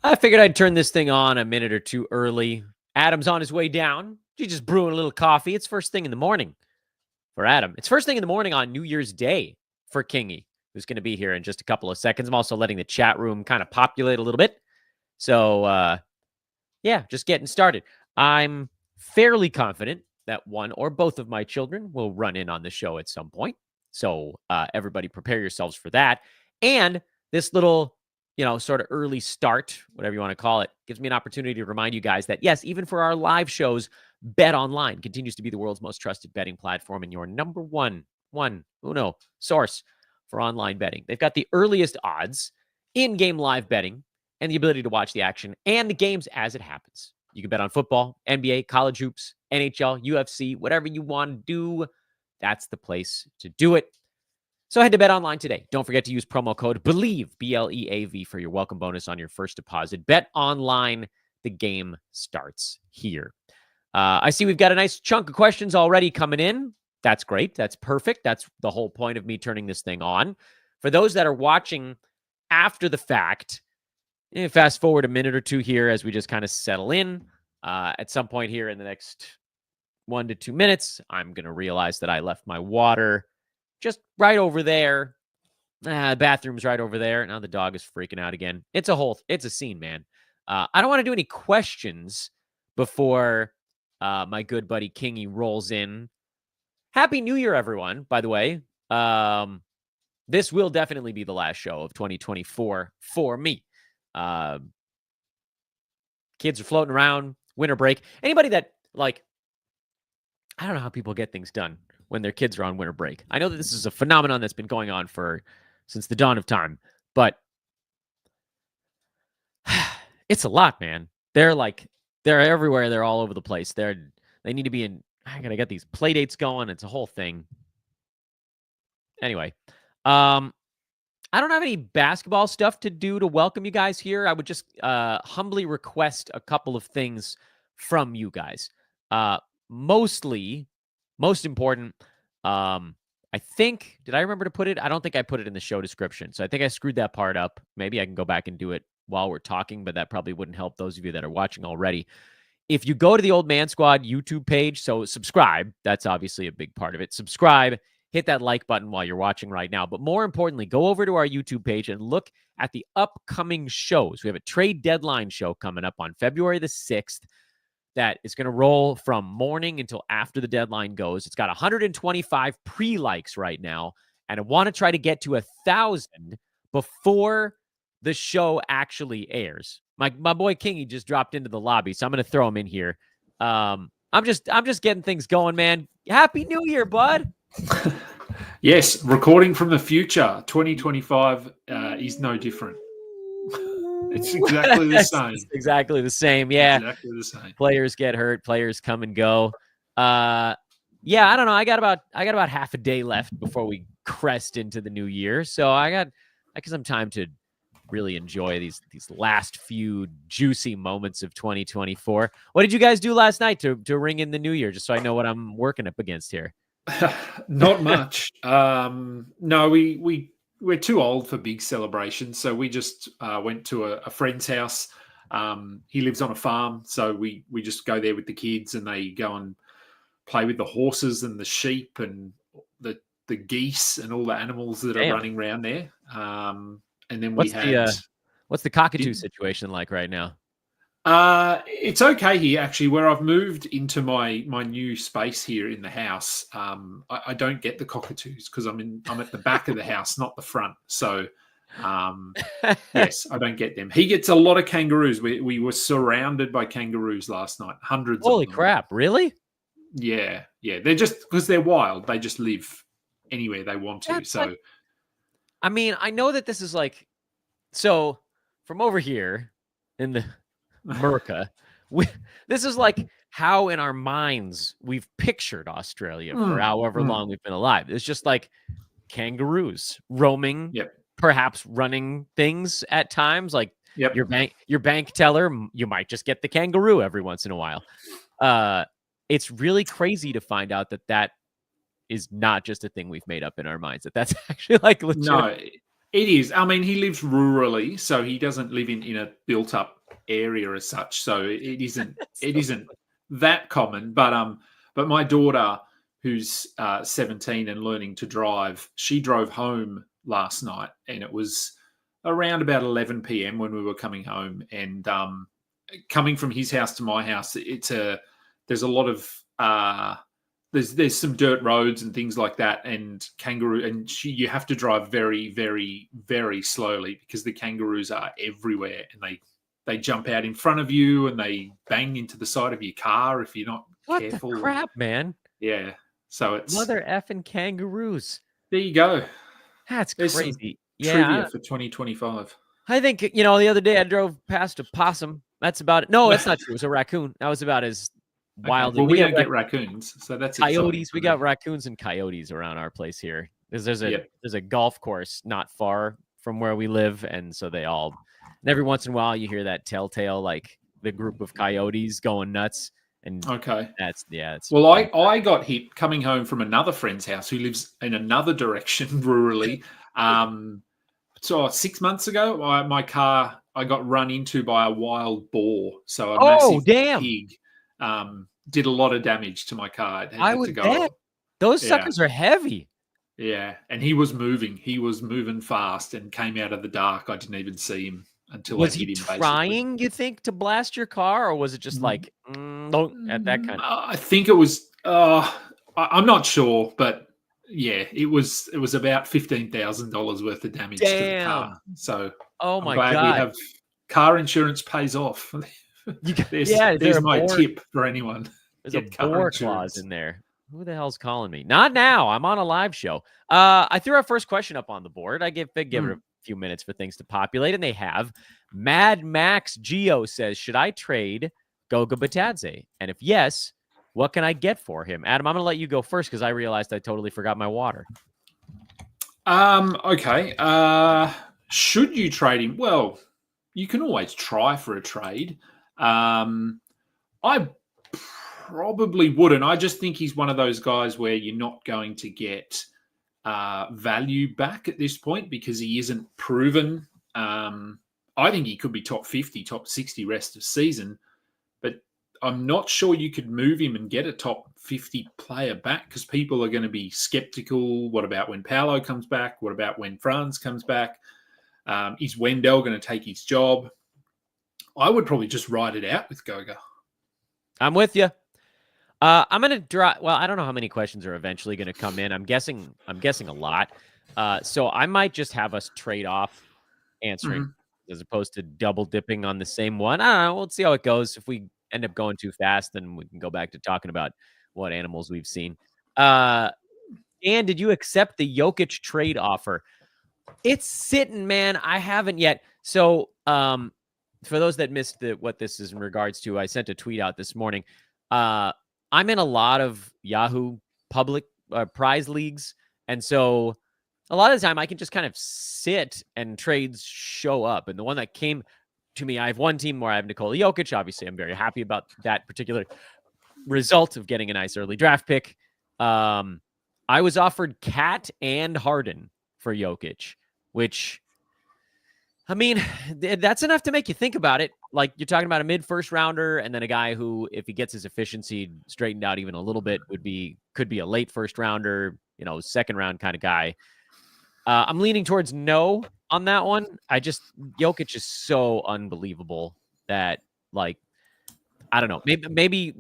I figured I'd turn this thing on a minute or two early. Adam's on his way down. He's just brewing a little coffee. It's first thing in the morning for Adam. It's first thing in the morning on New Year's Day for Kingy, who's going to be here in just a couple of seconds. I'm also letting the chat room kind of populate a little bit. So, yeah, just getting started. I'm fairly confident that one or both of my children will run in on the show at some point. So everybody prepare yourselves for that. And this little, sort of early start, whatever you want to call it, gives me an opportunity to remind you guys that, yes, even for our live shows, Bet Online continues to be the world's most trusted betting platform and your number one source for online betting. They've got the earliest odds, in-game live betting, and the ability to watch the action and the games as it happens. You can bet on football, NBA, college hoops, NHL, UFC, whatever you want to do. That's the place to do it. So head to Bet Online today. Don't forget to use promo code BELIEVE, BLEAV, for your welcome bonus on your first deposit. Bet Online, the game starts here. I see we've got a nice chunk of questions already coming in. That's great. That's perfect. That's the whole point of me turning this thing on. For those that are watching after the fact, fast forward a minute or two here as we just kind of settle in. At some point here in the next 1 to 2 minutes, I'm going to realize that I left my water just right over there. The bathroom's right over there. Now the dog is freaking out again. It's a scene, man. I don't want to do any questions before my good buddy Kingy rolls in. Happy New Year, everyone, by the way. This will definitely be the last show of 2024 for me. Kids are floating around, winter break. Anybody that, I don't know how people get things done when their kids are on winter break. I know that this is a phenomenon that's been going on since the dawn of time, but it's a lot, man. They're everywhere. They're all over the place. They need to be in. I gotta get these play dates going. It's a whole thing. Anyway, I don't have any basketball stuff to do to welcome you guys here. I would just humbly request a couple of things from you guys. Most important, I think, did I remember to put it? I don't think I put it in the show description. So I think I screwed that part up. Maybe I can go back and do it while we're talking, but that probably wouldn't help those of you that are watching already. If you go to the Old Man Squad YouTube page, so subscribe, that's obviously a big part of it. Subscribe, hit that like button while you're watching right now. But more importantly, go over to our YouTube page and look at the upcoming shows. We have a trade deadline show coming up on February the 6th that is going to roll from morning until after the deadline goes. It's got 125 pre-likes right now, and I want to try to get to 1,000 before the show actually airs. My boy Kingy just dropped into the lobby, so I'm going to throw him in here. I'm just getting things going, man. Happy New Year, bud. Yes, recording from the future. 2025 is no different. It's exactly the same. It's exactly the same. Yeah. Exactly the same. Players get hurt. Players come and go. Yeah, I don't know. I got about half a day left before we crest into the new year. So I got some time to really enjoy these last few juicy moments of 2024. What did you guys do last night to ring in the new year? Just so I know what I'm working up against here. Not much. No, we're too old for big celebrations, so we just went to a friend's house. He lives on a farm, so we just go there with the kids, and they go and play with the horses and the sheep and the geese and all the animals that are running around there. And then what's the cockatoo situation like right now? It's okay here, actually. Where I've moved into my new space here in the house, I don't get the cockatoos because I'm at the back of the house, not the front. So, yes, I don't get them. He gets a lot of kangaroos. We were surrounded by kangaroos last night, hundreds. Holy of them. Crap! Really? Yeah. They're just because they're wild. They just live anywhere they want to. I mean, I know that this is so from over here in the America, this is how in our minds we've pictured Australia for however long we've been alive. It's just kangaroos roaming, perhaps running things at times. Your bank teller, you might just get the kangaroo every once in a while. It's really crazy to find out that is not just a thing we've made up in our minds. That's actually legit. No, It is. I mean, he lives rurally, so he doesn't live in a built-up area as such. So it isn't That's it so isn't that common. But my daughter, who's 17 and learning to drive, she drove home last night, and it was around about 11 p.m. when we were coming home. And coming from his house to my house, there's a lot of there's some dirt roads and things like that, and you have to drive very, very, very slowly because the kangaroos are everywhere, and they jump out in front of you and they bang into the side of your car if you're not what the careful. crap, man. Yeah, so it's Mother effing kangaroos. there you go. That's There's some crazy. trivia Yeah, for 2025. I think, the other day I drove past a possum. That's about it. No, that's not true. It was a raccoon. That was about as Okay, wild. well, We we get don't get raccoons, so that's exciting coyotes. for We got me. raccoons and coyotes around our place here. There's a Yep. there's a golf course not far from where we live, and so and every once in a while you hear that telltale, like the group of coyotes going nuts, and Okay. it's Well, I got hit coming home from another friend's house who lives in another direction rurally. So 6 months ago, my car I got run into by a wild boar. So a oh massive damn! pig did a lot of damage to my car. It I had to would bet go. those Yeah, suckers are heavy. yeah. And he was moving. He was moving fast and came out of the dark. I didn't even see him until I Was he hit him, basically. trying, you think, to blast your car, or was it just like don't at that kind? I think it was. I'm not sure, but yeah, it was about $15,000 worth of damage to the car. Damn! So Oh I'm my glad we god! have car insurance pays off. Yeah, is there There's a my boar? tip for anyone. There's a Get car boar clause insurance. in there. Who the hell's calling me? Not now. I'm on a live show. I threw our first question up on the board. I give it a few minutes for things to populate, and they have. Mad Max Geo says, should I trade Goga Batadze? And if yes, what can I get for him? Adam, I'm going to let you go first because I realized I totally forgot my water. Okay. Should you trade him? Well, you can always try for a trade. I probably wouldn't. I just think he's one of those guys where you're not going to get value back at this point because he isn't proven. I think he could be top 50, top 60 rest of season, but I'm not sure you could move him and get a top 50 player back because people are going to be skeptical. What about when Paolo comes back? What about when Franz comes back? Is Wendell going to take his job? I would probably just ride it out with Goga. I'm with you. I'm gonna draw. Well, I don't know how many questions are eventually going to come in. I'm guessing a lot. So I might just have us trade off answering as opposed to double dipping on the same one. I don't know. We'll see how it goes. If we end up going too fast, then we can go back to talking about what animals we've seen. Dan, did you accept the Jokic trade offer? It's sitting, man. I haven't yet. So, for those that missed what this is in regards to, I sent a tweet out this morning. I'm in a lot of Yahoo public prize leagues. And so a lot of the time I can just kind of sit and trades show up. And the one that came to me, I have one team where I have Nikola Jokic. Obviously, I'm very happy about that particular result of getting a nice early draft pick. I was offered Cat and Harden for Jokic, which, I mean, that's enough to make you think about it. Like, you're talking about a mid-first rounder and then a guy who, if he gets his efficiency straightened out even a little bit, could be a late first rounder, second round kind of guy. I'm leaning towards no on that one. Jokic is so unbelievable that, like, I don't know. Maybe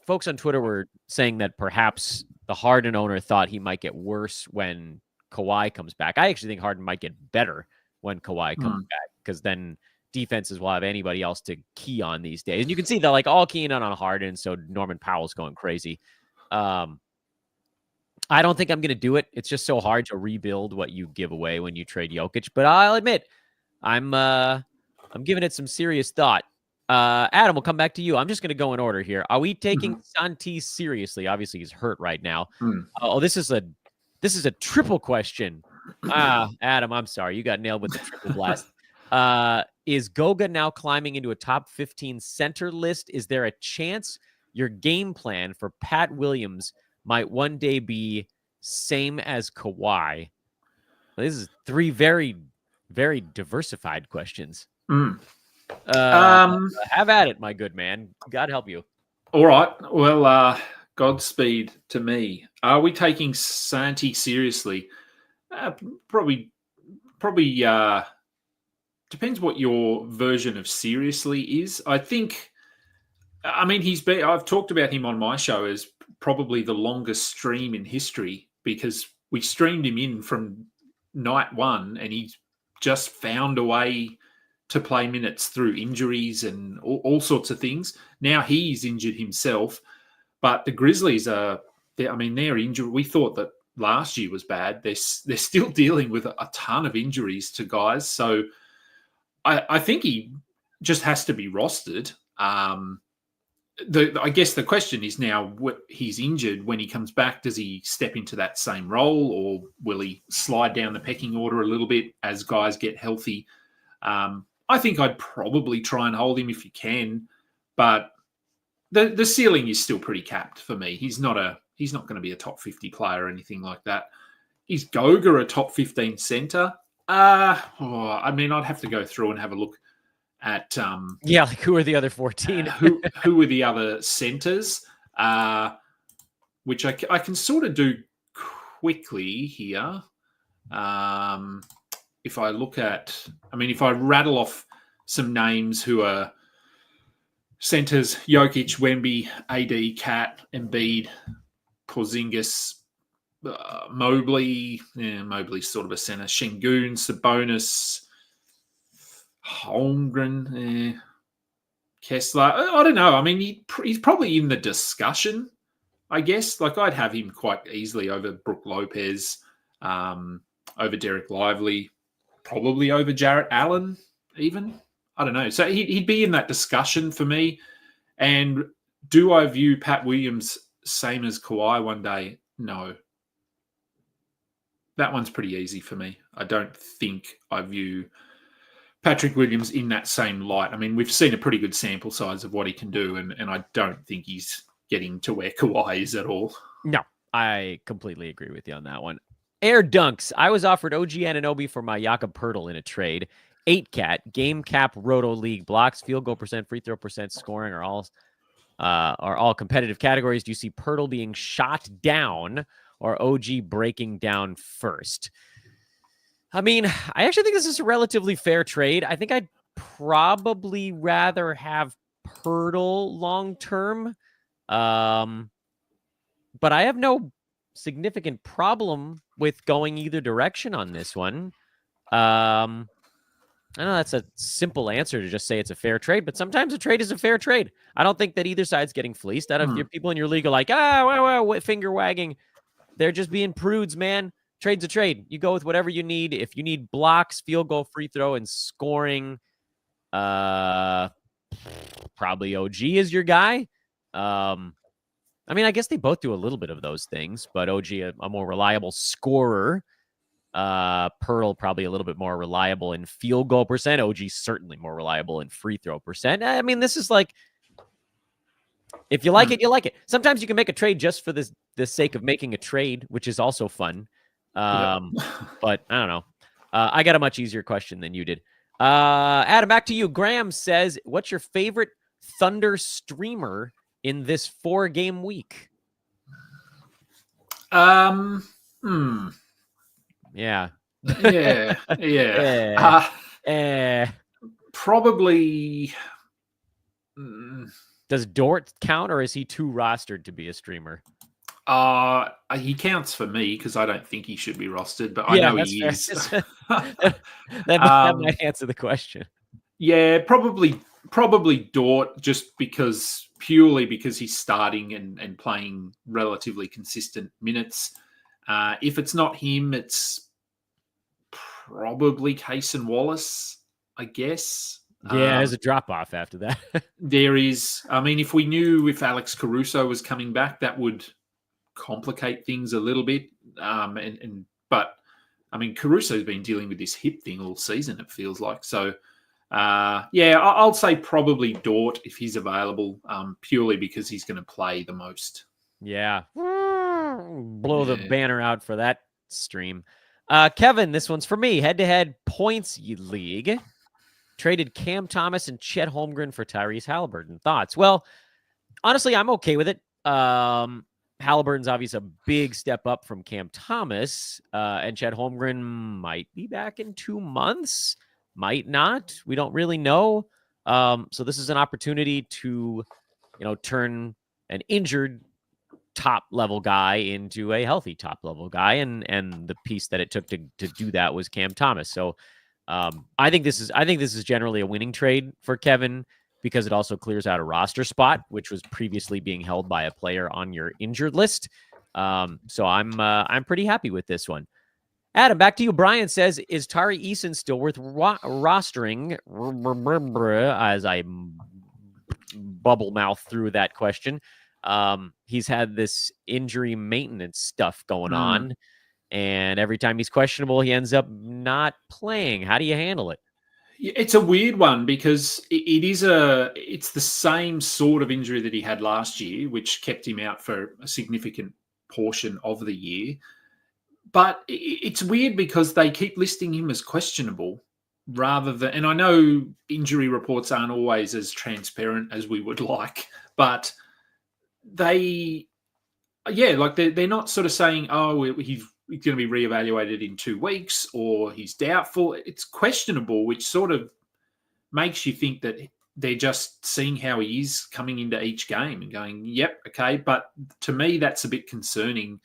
folks on Twitter were saying that perhaps the Harden owner thought he might get worse when Kawhi comes back. I actually think Harden might get better when Kawhi comes back, because then defenses will have anybody else to key on these days. And you can see they're like all keying on Harden, so Norman Powell's going crazy. I don't think I'm going to do it. It's just so hard to rebuild what you give away when you trade Jokic. But I'll admit, I'm giving it some serious thought. Adam, we'll come back to you. I'm just going to go in order here. Are we taking Santi seriously? Obviously, he's hurt right now. This is a triple question. Adam, I'm sorry. You got nailed with the triple blast. Is Goga now climbing into a top 15 center list? Is there a chance your game plan for Pat Williams might one day be same as Kawhi? This is three very, very diversified questions. Mm. Uh, have at it, my good man. God help you. All right. Well, Godspeed to me. Are we taking Santi seriously? Uh, probably, probably depends what your version of seriously is. I think. I mean, I've talked about him on my show as probably the longest stream in history because we streamed him in from night one, and he's just found a way to play minutes through injuries and all sorts of things. Now he's injured himself, but the Grizzlies they're injured. We thought that last year was bad. They're still dealing with a ton of injuries to guys. So I think he just has to be rostered. I guess the question is now, he's injured. When he comes back, does he step into that same role, or will he slide down the pecking order a little bit as guys get healthy? I think I'd probably try and hold him if you can, but the ceiling is still pretty capped for me. He's not going to be a top 50 player or anything like that. Is Goga a top 15 center? I mean, I'd have to go through and have a look at like who are the other 14? who were the other centers, which I can sort of do quickly here. If I look at, if I rattle off some names who are centers: Jokic, Wemby, AD, Cat, Embiid, Porzingis, Mobley. Mobley's sort of a center. Şengün, Sabonis, Holmgren, Kessler. I don't know. I mean, he's probably in the discussion, I guess. Like, I'd have him quite easily over Brook Lopez, over Derek Lively, probably over Jarrett Allen, even. I don't know. So he'd be in that discussion for me. And do I view Pat Williams same as Kawhi one day? No. That one's pretty easy for me. I don't think I view Patrick Williams in that same light. I mean, we've seen a pretty good sample size of what he can do, and I don't think he's getting to where Kawhi is at all. No, I completely agree with you on that one. Air Dunks. I was offered OG Anunoby for my Jakob Poeltl in a trade. 8-cat, game cap, roto league, blocks, field goal percent, free throw percent, scoring are all competitive categories. Do you see Poeltl being shot down or OG breaking down first? I mean, I actually think this is a relatively fair trade. I think I'd probably rather have Poeltl long term, but I have no significant problem with going either direction on this one. I know that's a simple answer to just say it's a fair trade, but sometimes a trade is a fair trade. I don't think that either side's getting fleeced. I don't. People in your league are like, finger wagging. They're just being prudes, man. Trade's a trade. You go with whatever you need. If you need blocks, field goal, free throw, and scoring, probably OG is your guy. I mean, I guess they both do a little bit of those things, but OG a more reliable scorer. Poeltl probably a little bit more reliable in field goal percent. OG certainly more reliable in free throw percent. I mean, this is like, if you like it, you like it. Sometimes you can make a trade just for the sake of making a trade, which is also fun. But I don't know. I got a much easier question than you did. Adam, back to you. Graham says, what's your favorite Thunder streamer in this 4-game week? Yeah. Probably. Does Dort count, or is he too rostered to be a streamer? He counts for me because I don't think he should be rostered, but I know he is. that might answer the question. Yeah, probably Dort, just purely because he's starting and playing relatively consistent minutes. If it's not him, it's probably Cason Wallace, I guess. Yeah, there's a drop-off after that. There is. I mean, if we knew if Alex Caruso was coming back, that would complicate things a little bit. But, I mean, Caruso's been dealing with this hip thing all season, it feels like. So, I'll say probably Dort if he's available, purely because he's going to play the most. Yeah. Blow the banner out for that stream. Kevin, this one's for me. Head-to-head points league. Traded Cam Thomas and Chet Holmgren for Tyrese Halliburton. Thoughts? Well, honestly, I'm okay with it. Halliburton's obviously a big step up from Cam Thomas, and Chet Holmgren might be back in 2 months, might not. We don't really know. So this is an opportunity to, turn an injured top level guy into a healthy top level guy, and the piece that it took to do that was Cam Thomas. So I think this is generally a winning trade for Kevin, because it also clears out a roster spot, which was previously being held by a player on your injured list. So I'm pretty happy with this one. Adam, back to you. Brian says, is Tari Eason still worth rostering? As I bubble mouth through that question. He's had this injury maintenance stuff going on, and every time he's questionable, he ends up not playing. How do you handle it? It's a weird one, because it's the same sort of injury that he had last year, which kept him out for a significant portion of the year. But it's weird because they keep listing him as questionable rather than, and I know injury reports aren't always as transparent as we would like, but they're not sort of saying, oh, he's going to be reevaluated in 2 weeks, or he's doubtful. It's questionable, which sort of makes you think that they're just seeing how he is coming into each game and going, yep, okay. But to me, that's a bit concerning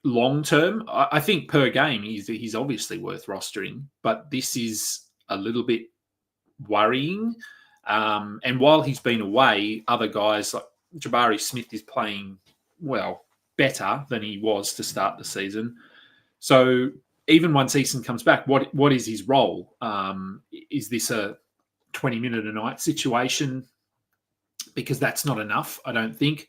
long term. I think per game, he's obviously worth rostering, but this is a little bit worrying. And while he's been away, other guys like Jabari Smith is playing, well, better than he was to start the season. So even once Eason comes back, what is his role? Is this a 20-minute a night situation? Because that's not enough, I don't think.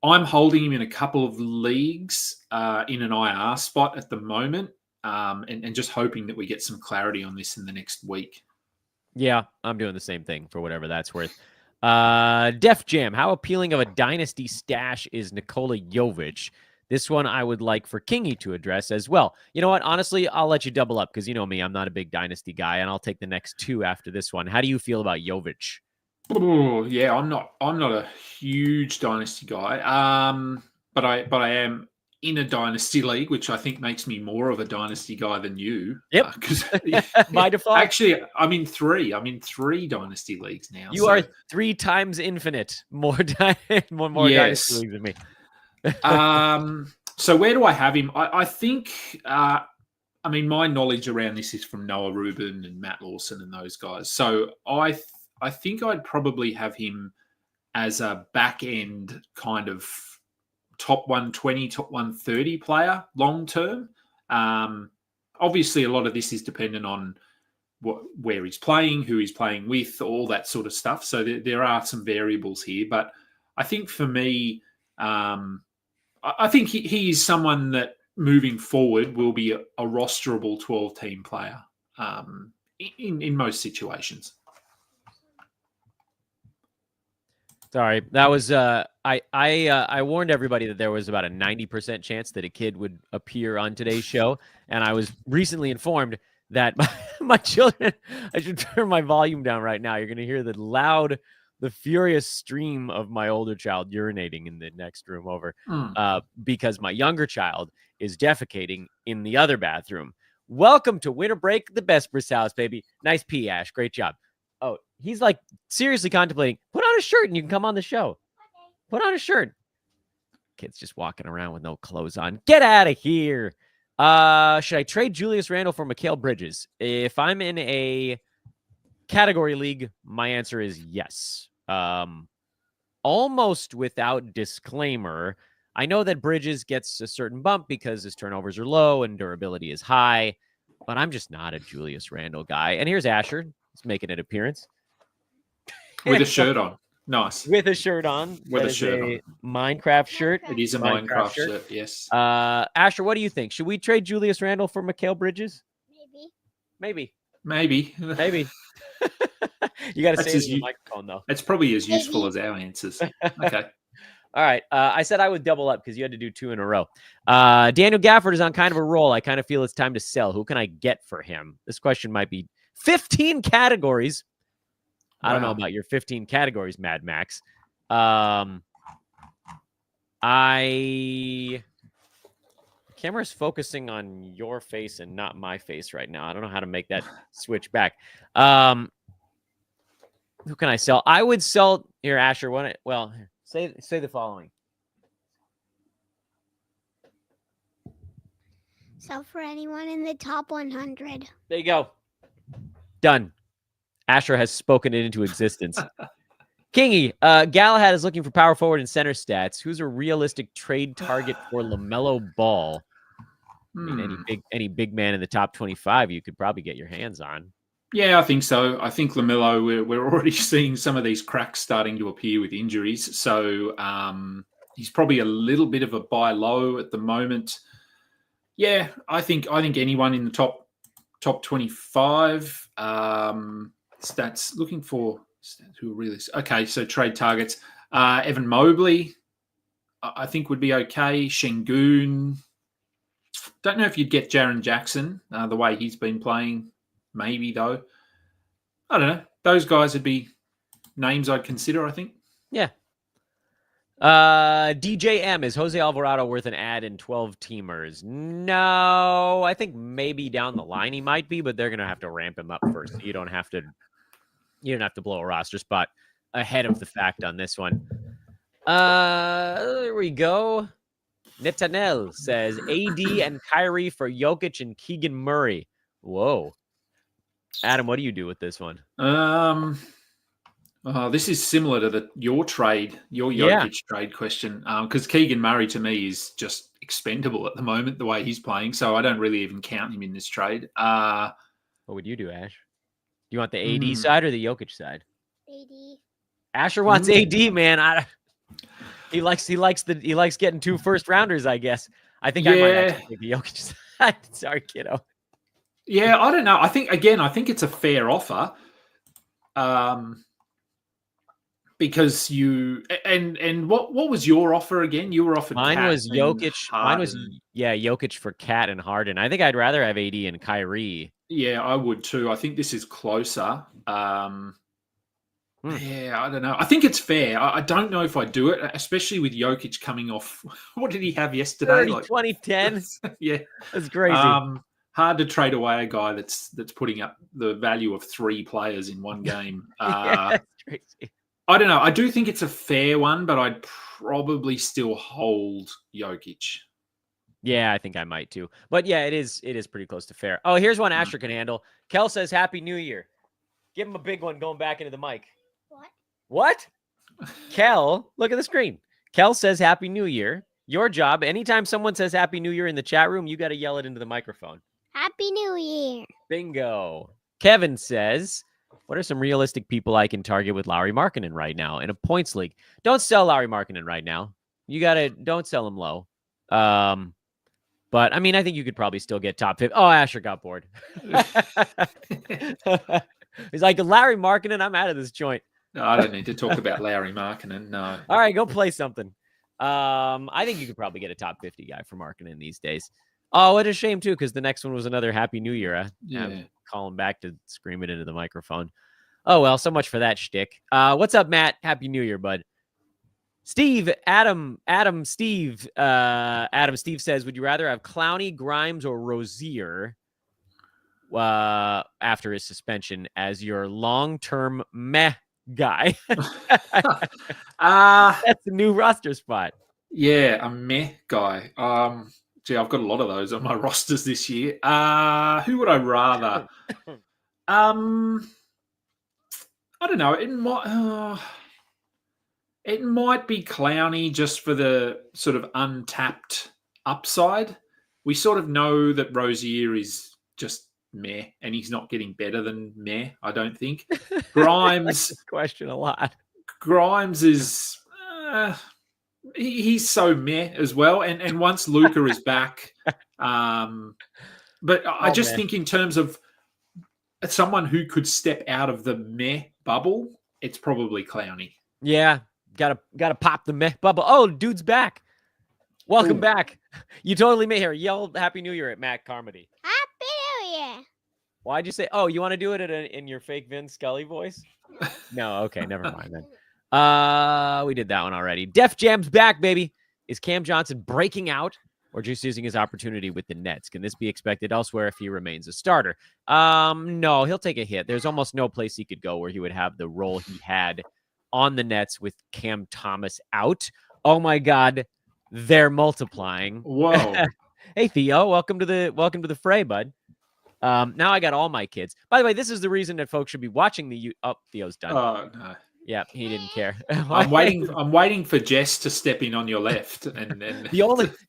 I'm holding him in a couple of leagues in an IR spot at the moment, and just hoping that we get some clarity on this in the next week. Yeah, I'm doing the same thing for whatever that's worth. Def Jam, how appealing of a dynasty stash is Nikola Jovic? This one I would like for Kingy to address as well. You know what? Honestly, I'll let you double up, because you know me, I'm not a big dynasty guy, and I'll take the next 2 after this one. How do you feel about Jovic? Oh, yeah, I'm not a huge dynasty guy, but I am in a dynasty league, which I think makes me more of a dynasty guy than you. Yep, because by default. Actually, I'm in 3 dynasty leagues now. You are 3 times infinite more Yes. dynasty leagues than me. So where do I have him? I think. My knowledge around this is from Noah Rubin and Matt Lawson and those guys. So I think I'd probably have him as a back end kind of top 120, top 130 player long term. Obviously, a lot of this is dependent on where he's playing, who he's playing with, all that sort of stuff. So there are some variables here. But I think for me, I think he is someone that moving forward will be a rosterable 12-team player in most situations. Sorry, that was I warned everybody that there was about a 90% chance that a kid would appear on today's show, and I was recently informed that my children, I should turn my volume down right now. You're going to hear the furious stream of my older child urinating in the next room over, because my younger child is defecating in the other bathroom. Welcome to winter break at the Besbris house, baby. Nice pee, Ash. Great job. Oh, he's like seriously contemplating, put on a shirt and you can come on the show. Okay. Put on a shirt. Kid's just walking around with no clothes on. Get out of here. Should I trade Julius Randle for Mikal Bridges? If I'm in a category league, my answer is yes. Almost without disclaimer. I know that Bridges gets a certain bump because his turnovers are low and durability is high, but I'm just not a Julius Randle guy. And here's Asher. He's making an appearance. With a shirt on. Nice. With a shirt on. With a shirt on. Minecraft shirt. It is a Minecraft shirt, yes. Asher, what do you think? Should we trade Julius Randle for Mikal Bridges? Maybe. You got to say it in the microphone, though. It's probably as useful as our answers. Okay. All right. I said I would double up because you had to do 2 in a row. Daniel Gafford is on kind of a roll. I kind of feel it's time to sell. Who can I get for him? This question might be 15 categories. I don't know about your 15 categories, Mad Max. Camera's focusing on your face and not my face right now. I don't know how to make that switch back. Who can I sell? I would sell here, Asher. Say the following. Sell for anyone in the top 100. There you go. Done. Asher has spoken it into existence. Kingy, Galahad is looking for power forward and center stats. Who's a realistic trade target for LaMelo Ball? I mean, any big man in the top 25 you could probably get your hands on. Yeah, I think so. I think LaMelo, we're already seeing some of these cracks starting to appear with injuries. So he's probably a little bit of a buy low at the moment. Yeah, I think anyone in the top 25 stats looking for stats who are really okay. So trade targets. Evan Mobley, I think would be okay. Şengün. Don't know if you'd get Jaren Jackson the way he's been playing. Maybe though. I don't know. Those guys would be names I'd consider. I think. Yeah. DJM, is Jose Alvarado worth an ad in 12 teamers? No, I think maybe down the line he might be, but they're gonna have to ramp him up first. You don't have to blow a roster spot ahead of the fact on this one. There we go. Netanel says AD and Kyrie for Jokic and Keegan Murray. Whoa. Adam, what do you do with this one? This is similar to your Jokic trade question, because Keegan Murray to me is just expendable at the moment, the way he's playing. So I don't really even count him in this trade. What would you do, Ash? Do you want the AD side or the Jokic side? AD. Asher wants AD, man. He likes getting 2 first rounders, I guess. I think I might actually take the Jokic side. Sorry, kiddo. Yeah, I don't know. I think it's a fair offer. Because you and what was your offer again? You were offered mine Cat was Jokic. Harden. Mine was Jokic for Cat and Harden. I think I'd rather have AD and Kyrie. Yeah, I would too. I think this is closer. Yeah, I don't know. I think it's fair. I don't know if I do it, especially with Jokic coming off. What did he have yesterday? 2010. Yeah, that's crazy. Hard to trade away a guy that's putting up the value of 3 players in one game. That's crazy. I don't know. I do think it's a fair one, but I'd probably still hold Jokic. Yeah, I think I might too. But yeah, it is pretty close to fair. Oh, here's one Asher can handle. Kel says Happy New Year. Give him a big one going back into the mic. What? Kel, look at the screen. Kel says Happy New Year. Your job, anytime someone says Happy New Year in the chat room, you got to yell it into the microphone. Happy New Year. Bingo. Kevin says, what are some realistic people I can target with Lauri Markkanen right now in a points league? Don't sell Lauri Markkanen right now. Don't sell him low. But I mean, I think you could probably still get top 50. Oh, Asher got bored. He's like, Lauri Markkanen, I'm out of this joint. No, I don't need to talk about Lauri Markkanen. No. All right, go play something. I think you could probably get a top 50 guy for Markkanen these days. Oh, what a shame too, because the next one was another Happy New Year. Call him back to scream it into the microphone. Oh well, so much for that shtick. What's up, Matt? Happy New Year, bud. Steve Steve says, would you rather have Clowney, Grimes, or Rozier after his suspension as your long-term meh guy? That's a new roster spot. Yeah, a meh guy. Gee, I've got a lot of those on my rosters this year. Who would I rather? I don't know. It might be Clowney just for the sort of untapped upside. We sort of know that Rozier is just meh, and he's not getting better than meh, I don't think. Grimes... I like this question a lot. Grimes is... he's so meh as well. And once Luka is back... but I just think in terms of someone who could step out of the meh bubble, it's probably Clowney. Yeah, Gotta pop the bubble. Oh, dude's back. Welcome Ooh. back. You totally made her yell Happy New Year at Matt Carmody. Happy New Year. Why'd you say? Oh, you want to do it in your fake Vin Scully voice? No, okay, never mind then. We did that one already. Def Jam's back, baby. Is Cam Johnson breaking out or just using his opportunity with the Nets? Can this be expected elsewhere if he remains a starter? No, he'll take a hit. There's almost no place he could go where he would have the role he had on the Nets with Cam Thomas out. Oh my God, they're multiplying. Whoa. Hey Theo, welcome to the fray, bud. Now I got all my kids. By the way, this is the reason that folks should be watching Theo's done. Oh no. Yeah, he didn't care. I'm waiting for Jess to step in on your left, and then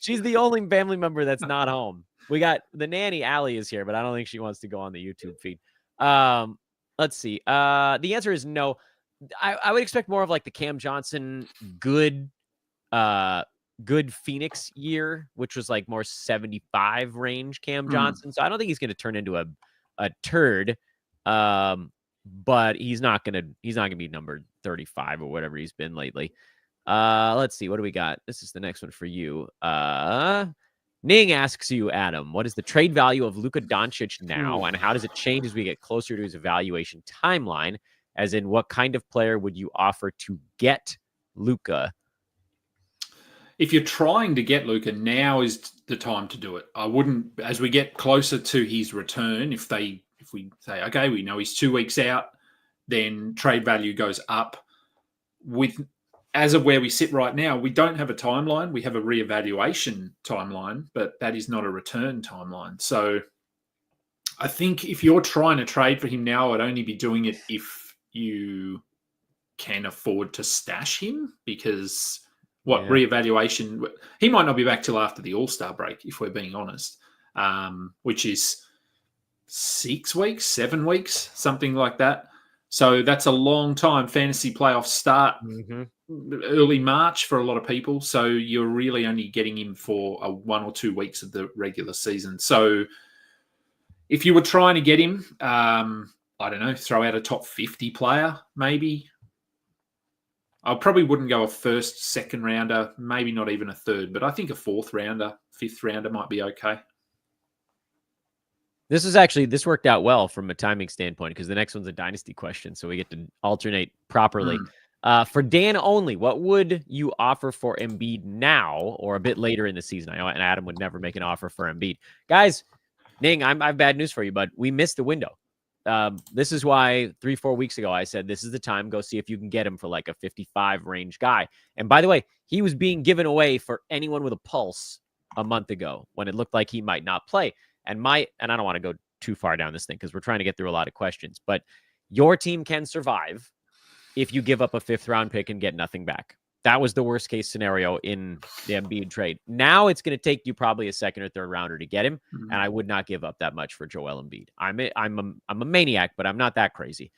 she's the only family member that's not home. We got the nanny Allie is here, but I don't think she wants to go on the YouTube feed. Let's see. The answer is no. I would expect more of like the Cam Johnson good Phoenix year, which was like more 75 range Cam Johnson. So I don't think he's going to turn into a turd. But he's not gonna be number 35 or whatever he's been lately. Let's see, what do we got? This is the next one for you. Ning asks you, Adam, what is the trade value of Luka Doncic now, and how does it change as we get closer to his evaluation timeline? As in, what kind of player would you offer to get Luka? If you're trying to get Luka, now is the time to do it. I wouldn't, as we get closer to his return, if we say, okay, we know he's 2 weeks out, then trade value goes up. As of where we sit right now, we don't have a timeline. We have a reevaluation timeline, but that is not a return timeline. So I think if you're trying to trade for him now, I'd only be doing it if you can afford to stash him, because reevaluation, he might not be back till after the All-Star break, if we're being honest, which is 6 weeks, 7 weeks, something like that. So that's a long time. Fantasy playoffs start early March for a lot of people. So you're really only getting him for 1 or 2 weeks of the regular season. So if you were trying to get him, I don't know, throw out a top 50 player, maybe. I probably wouldn't go a first, second rounder, maybe not even a third, but I think a fourth rounder, fifth rounder might be okay. This worked out well from a timing standpoint, because the next one's a dynasty question, so we get to alternate properly. For Dan only, what would you offer for Embiid now or a bit later in the season? I know and Adam would never make an offer for Embiid. Guys, Ning, I have bad news for you, but we missed the window. This is why 3-4 weeks ago I said this is the time. Go see if you can get him for like a 55 range guy. And by the way, he was being given away for anyone with a pulse a month ago when it looked like he might not play. And I don't want to go too far down this thing because we're trying to get through a lot of questions, but your team can survive if you give up a 5th round pick and get nothing back. That was the worst case scenario in the Embiid trade. Now it's going to take you probably a 2nd or 3rd rounder to get him. And I would not give up that much for Joel Embiid. I'm a maniac, but I'm not that crazy.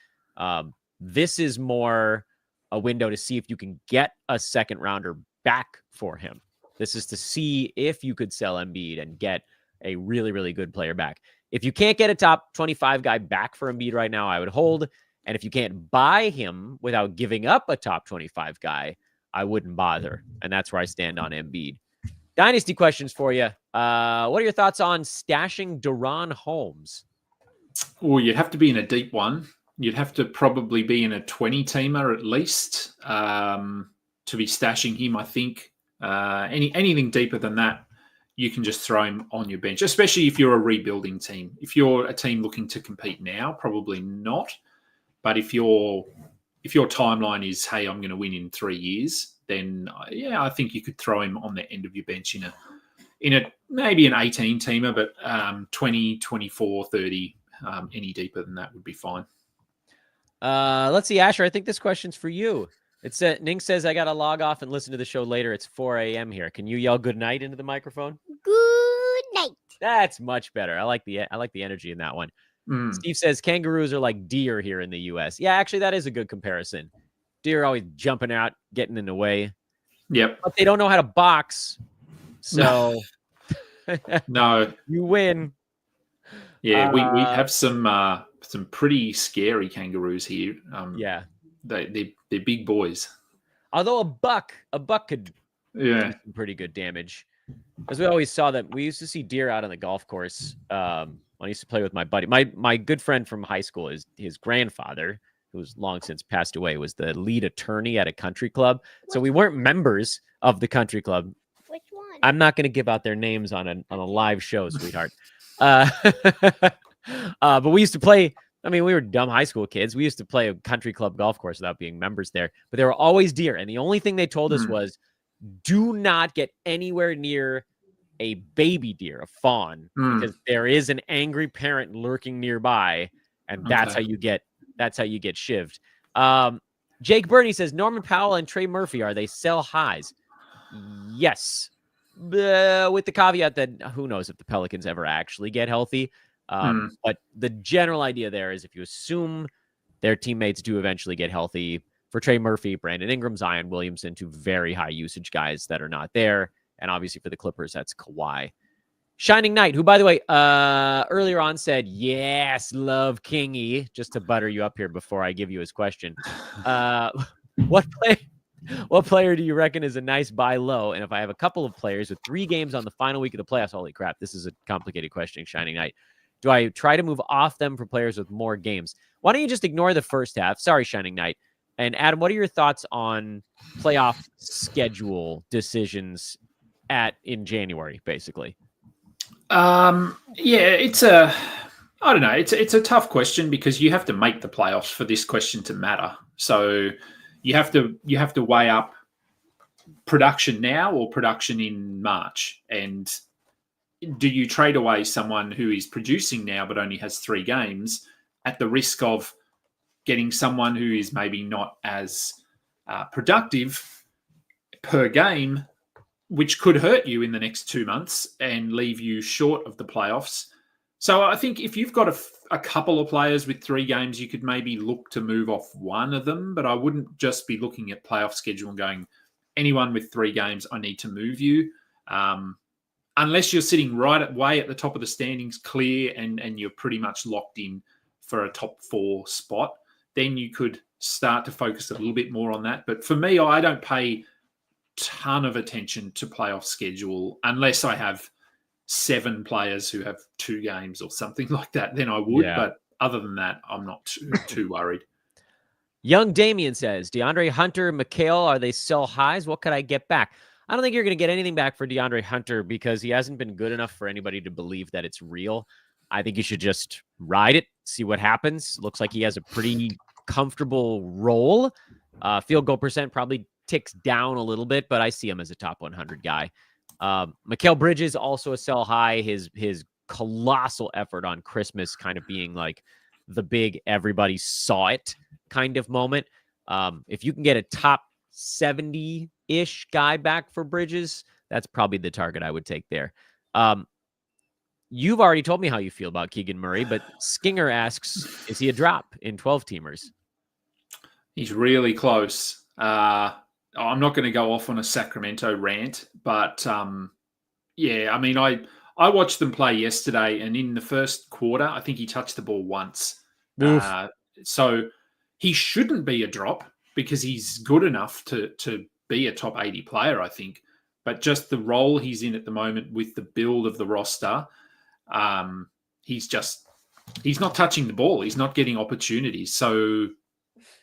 This is more a window to see if you can get a 2nd rounder back for him. This is to see if you could sell Embiid and get a really, really good player back. If you can't get a top 25 guy back for Embiid right now, I would hold. And if you can't buy him without giving up a top 25 guy, I wouldn't bother. And that's where I stand on Embiid. Dynasty questions for you. What are your thoughts on stashing Deron Holmes? Oh, you'd have to be in a deep one. You'd have to probably be in a 20-teamer at least to be stashing him, I think. Anything deeper than that, you can just throw him on your bench, especially if you're a rebuilding team. If you're a team looking to compete now, probably not. But if your timeline is, hey, I'm going to win in 3 years, then I think you could throw him on the end of your bench in a maybe an 18-teamer, but 20, 24, 30, any deeper than that would be fine. Let's see, Asher, I think this question's for you. It's Ning says, I got to log off and listen to the show later. It's 4 a.m. here. Can you yell good night into the microphone? Good night. That's much better. I like the energy in that one. Steve says kangaroos are like deer here in the U.S. Yeah, actually, that is a good comparison. Deer are always jumping out, getting in the way. Yep. But they don't know how to box. So no, you win. Yeah, we have some pretty scary kangaroos here. Yeah. They're big boys. Although a buck could Yeah. do some pretty good damage. As we always saw that we used to see deer out on the golf course. When I used to play with my buddy, my good friend from high school, is his grandfather, who's long since passed away, was the lead attorney at a country club. So we weren't members of the country club. Which one? I'm not going to give out their names on a live show, sweetheart. But we used to play. I mean, we were dumb high school kids. We used to play a country club golf course without being members there. But there were always deer, and the only thing they told us was, do not get anywhere near a baby deer, a fawn, because there is an angry parent lurking nearby, and that's how you get shivved. Jake Burney says Norman Powell and Trey Murphy, are they sell highs? Yes, with the caveat that who knows if the Pelicans ever actually get healthy. But the general idea there is if you assume their teammates do eventually get healthy, for Trey Murphy, Brandon Ingram, Zion Williamson, two very high usage guys that are not there. And obviously for the Clippers, that's Kawhi. Shining Knight, who, by the way, earlier on said, yes, love Kingy, just to butter you up here before I give you his question. What player do you reckon is a nice buy low? And if I have a couple of players with 3 games on the final week of the playoffs, holy crap, this is a complicated question, Shining Knight. Do I try to move off them for players with more games? Why don't you just ignore the first half? Sorry, Shining Knight. And Adam, what are your thoughts on playoff schedule decisions in January, basically? Yeah, it's a tough question because you have to make the playoffs for this question to matter. So you have to weigh up production now or production in March, and do you trade away someone who is producing now but only has 3 games at the risk of getting someone who is maybe not as productive per game, which could hurt you in the next 2 months and leave you short of the playoffs? So I think if you've got a couple of players with 3 games, you could maybe look to move off one of them, but I wouldn't just be looking at playoff schedule and going, anyone with 3 games, I need to move you. Unless you're sitting way at the top of the standings, clear, and you're pretty much locked in for a top 4 spot, then you could start to focus a little bit more on that. But for me, I don't pay ton of attention to playoff schedule unless I have 7 players who have 2 games or something like that. Then I would, but other than that, I'm not too worried. Young Damien says, DeAndre Hunter, Mikhail, are they sell highs? What could I get back? I don't think you're going to get anything back for DeAndre Hunter because he hasn't been good enough for anybody to believe that it's real. I think you should just ride it, see what happens. Looks like he has a pretty comfortable role. Field goal percent probably ticks down a little bit, but I see him as a top 100 guy. Mikal Bridges, also a sell high. His colossal effort on Christmas kind of being like the big everybody saw it kind of moment. If you can get a top 70-ish guy back for Bridges, that's probably the target I would take there. You've already told me how you feel about Keegan Murray, but Skinger asks, is he a drop in 12-teamers? He's really close. I'm not going to go off on a Sacramento rant, but yeah, I mean, I watched them play yesterday, and in the first quarter, I think he touched the ball once. So he shouldn't be a drop because he's good enough to be a top 80 player, I think. But just the role he's in at the moment with the build of the roster, he's not touching the ball. He's not getting opportunities. So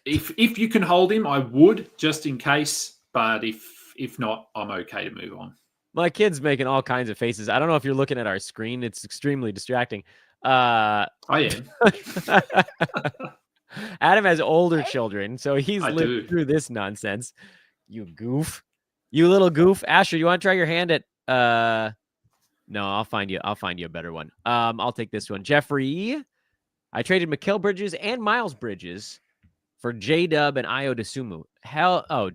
if you can hold him, I would, just in case. But if not, I'm okay to move on. My kid's making all kinds of faces. I don't know if you're looking at our screen. It's extremely distracting. I am. Adam has older children, so he's lived through this nonsense. You goof. You little goof. Asher, you want to try your hand at no, I'll find you a better one. I'll take this one. Jeffrey, I traded Mikal Bridges and Miles Bridges for J-Dub and Io DeSumo.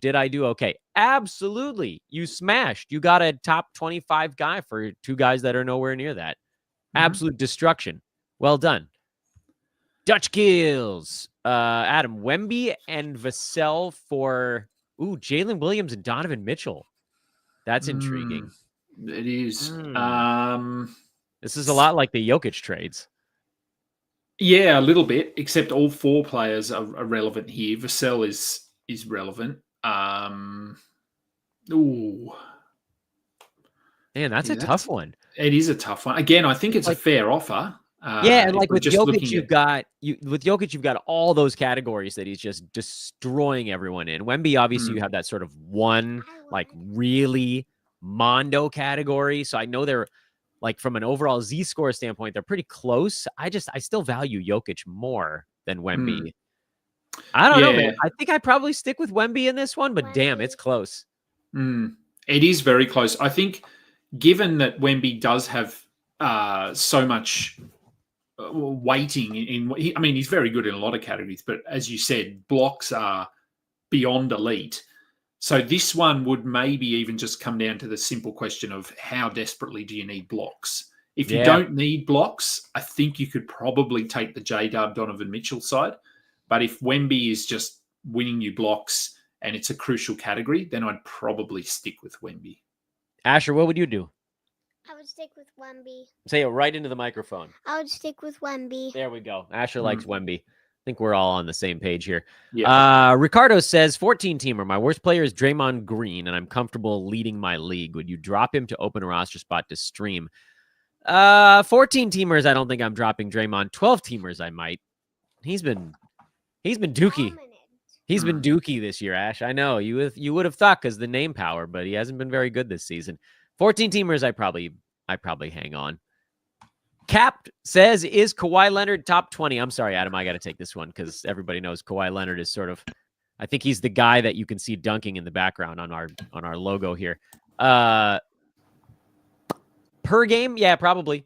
Did I do okay? Absolutely. You smashed. You got a top 25 guy for 2 guys that are nowhere near that. Absolute destruction. Well done. Dutch Kills. Adam, Wemby and Vassell for Jalen Williams and Donovan Mitchell. That's intriguing. It is. This is a lot like the Jokic trades. Yeah, a little bit, except all 4 players are relevant here. Vassell is relevant. Ooh. Man, that's Yeah, a tough one. It is a tough one. Again, I think it's a Like- fair offer. Yeah, and if like we're with just Jokic, looking at with Jokic, you've got all those categories that he's just destroying everyone in. Wemby, obviously, you have that sort of one like really mondo category. So I know they're like from an overall Z score standpoint, they're pretty close. I still value Jokic more than Wemby. I don't know, man. I think I'd probably stick with Wemby in this one, but damn, it's close. It is very close. I think given that Wemby does have so much weighting he's very good in a lot of categories, but as you said, blocks are beyond elite. So this one would maybe even just come down to the simple question of how desperately do you need blocks? If you don't need blocks, I think you could probably take the J-Dub Donovan Mitchell side. But if Wemby is just winning you blocks and it's a crucial category, then I'd probably stick with Wemby. Asher, what would you do? I would stick with Wemby. Say it right into the microphone. I would stick with Wemby. There we go. Asher likes Wemby. I think we're all on the same page here. Yeah. Ricardo says, 14-teamer. My worst player is Draymond Green, and I'm comfortable leading my league. Would you drop him to open a roster spot to stream? 14-teamers, I don't think I'm dropping Draymond. 12-teamers, I might. He's been dookie. He's been dookie this year, Ash. I know you would have thought because the name power, but he hasn't been very good this season. 14-teamers, I probably hang on. Cap says, is Kawhi Leonard top 20? I'm sorry, Adam, I got to take this one because everybody knows Kawhi Leonard is sort of, I think he's the guy that you can see dunking in the background on our logo here. Per game, yeah, probably.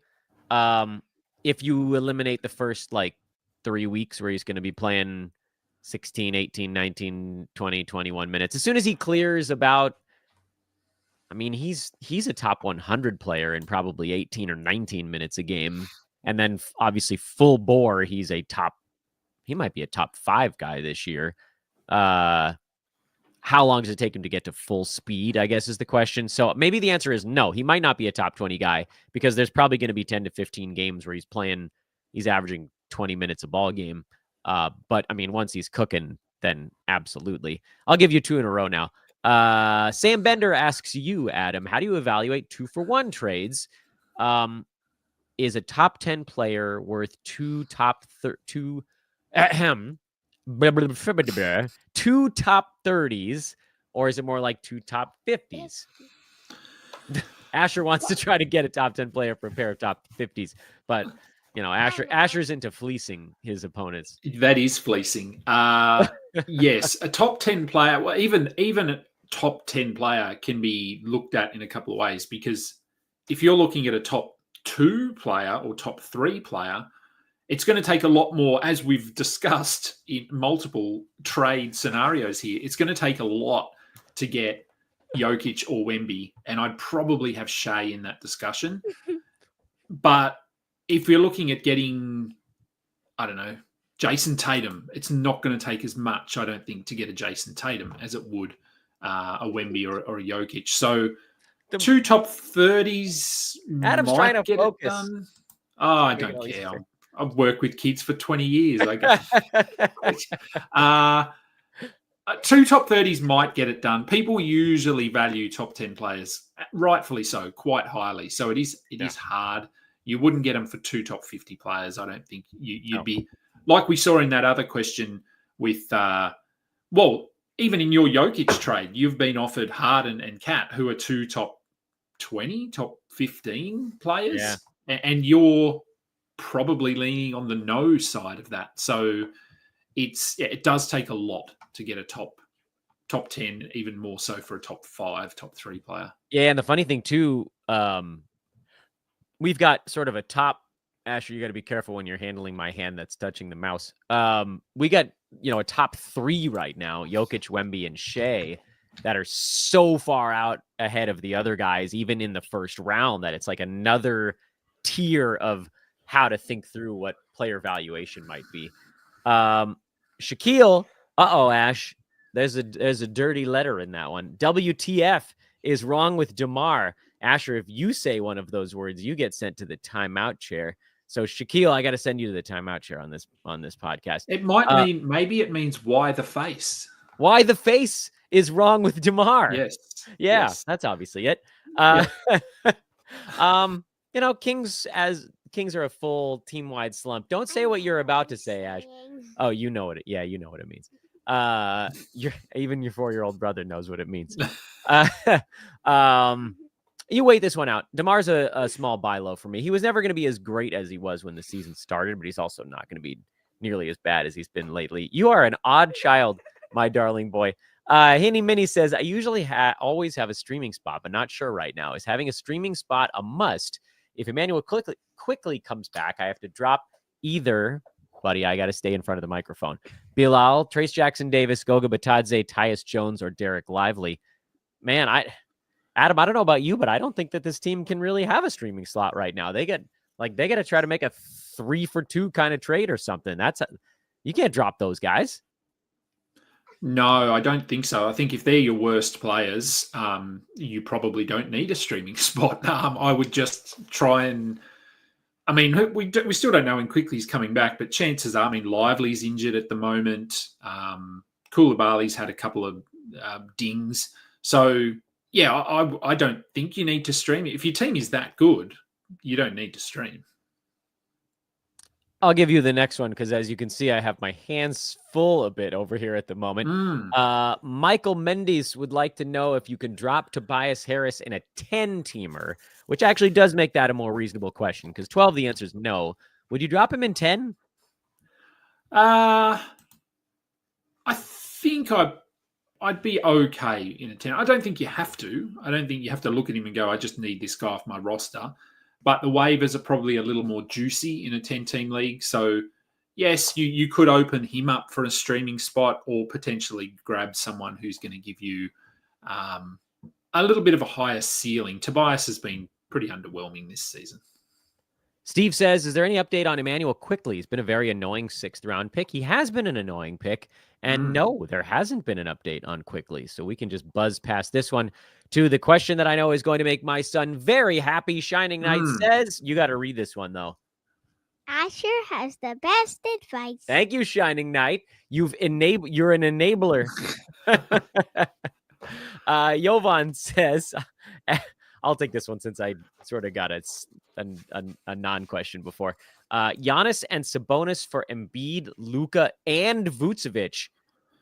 If you eliminate the first like 3 weeks where he's going to be playing 16, 18, 19, 20, 21 minutes. As soon as he clears about, I mean, he's a top 100 player in probably 18 or 19 minutes a game. And then obviously full bore, he might be a top 5 guy this year. How long does it take him to get to full speed, I guess is the question. So maybe the answer is no. He might not be a top 20 guy because there's probably going to be 10 to 15 games where he's averaging 20 minutes a ball game. But I mean, once he's cooking, then absolutely. I'll give you 2 in a row now. Sam Bender asks you, Adam, how do you evaluate 2-for-1 trades? Is a top 10 player worth 2 top 30s, or is it more like 2 top 50s? Asher wants to try to get a top 10 player for a pair of top 50s, but you know, Asher's into fleecing his opponents. That is fleecing. Yes, a top 10 player, well, even a top 10 player can be looked at in a couple of ways, because if you're looking at a top 2 player or top 3 player, it's going to take a lot more, as we've discussed in multiple trade scenarios here. It's going to take a lot to get Jokic or Wemby, and I'd probably have Shea in that discussion. But if we're looking at getting, I don't know, Jason Tatum, it's not going to take as much, I don't think, to get a Jason Tatum as it would a Wemby or a Jokic. So 2 top 30s Adam's might trying to get focus. it done. Oh, I don't care. I've worked with kids for 20 years. I guess. 2 top 30s might get it done. People usually value top 10 players, rightfully so, quite highly. So it is hard. You wouldn't get them for 2 top 50 players. I don't think you'd be like we saw in that other question with, even in your Jokic trade, you've been offered Harden and Cat, who are 2 top 20, top 15 players. Yeah. And you're probably leaning on the no side of that. So it does take a lot to get a top 10, even more so for a top 5, top 3 player. Yeah, and the funny thing too, we've got sort of a top. Asher, you got to be careful when you're handling my hand that's touching the mouse. We got a top 3 right now: Jokic, Wemby, and Shea, that are so far out ahead of the other guys, even in the first round, that it's like another tier of how to think through what player valuation might be. Shaquille, Ash, there's a dirty letter in that one. WTF is wrong with DeMar. Asher, if you say one of those words, you get sent to the timeout chair. So Shaquille, I got to send you to the timeout chair on this podcast. It might mean, maybe it means why the face. Why the face? is wrong with DeMar. Yes. Yeah, Yes. that's obviously it. Kings are a full team-wide slump. Don't say what you're about to say, Ash. Oh, you know it. Yeah, you know what it means. Even your 4-year-old brother knows what it means. You wait this one out. DeMar's a small buy low for me. He was never going to be as great as he was when the season started, but he's also not going to be nearly as bad as he's been lately. You are an odd child, my darling boy. Hinny Minnie says, I usually always have a streaming spot, but not sure right now. Is having a streaming spot a must? If Emmanuel quickly comes back, I have to drop either. Buddy, I got to stay in front of the microphone. Bilal, Trace Jackson Davis, Goga Batadze, Tyus Jones, or Derek Lively. Man, Adam, I don't know about you, but I don't think that this team can really have a streaming slot right now. They got to try to make a 3-for-2 kind of trade or something. You can't drop those guys. No, I don't think so. I think if they're your worst players, you probably don't need a streaming spot. I would just try and. I mean, we still don't know when Quickly's coming back, but chances are, Lively's injured at the moment. Koulibaly's had a couple of dings. So, yeah, I don't think you need to stream. If your team is that good, you don't need to stream. I'll give you the next one because, as you can see, I have my hands full a bit over here at the moment. Michael Mendes would like to know if you can drop Tobias Harris in a 10-teamer, which actually does make that a more reasonable question because 12, the answer is no. Would you drop him in 10? I think I'd be okay in a 10. I don't think you have to. I don't think you have to look at him and go, I just need this guy off my roster. But the waivers are probably a little more juicy in a 10-team league. So, yes, you could open him up for a streaming spot or potentially grab someone who's going to give you a little bit of a higher ceiling. Tobias has been pretty underwhelming this season. Steve says, is there any update on Emmanuel Quickly? He's been a very annoying 6th-round pick. He has been an annoying pick. And no, there hasn't been an update on Quickly. So we can just buzz past this one to the question that I know is going to make my son very happy. Shining Knight says, you got to read this one, though. Asher has the best advice. Thank you, Shining Knight. You're an enabler. Jovan says, I'll take this one since I sort of got a non-question before. Giannis and Sabonis for Embiid, Luka, and Vucevic.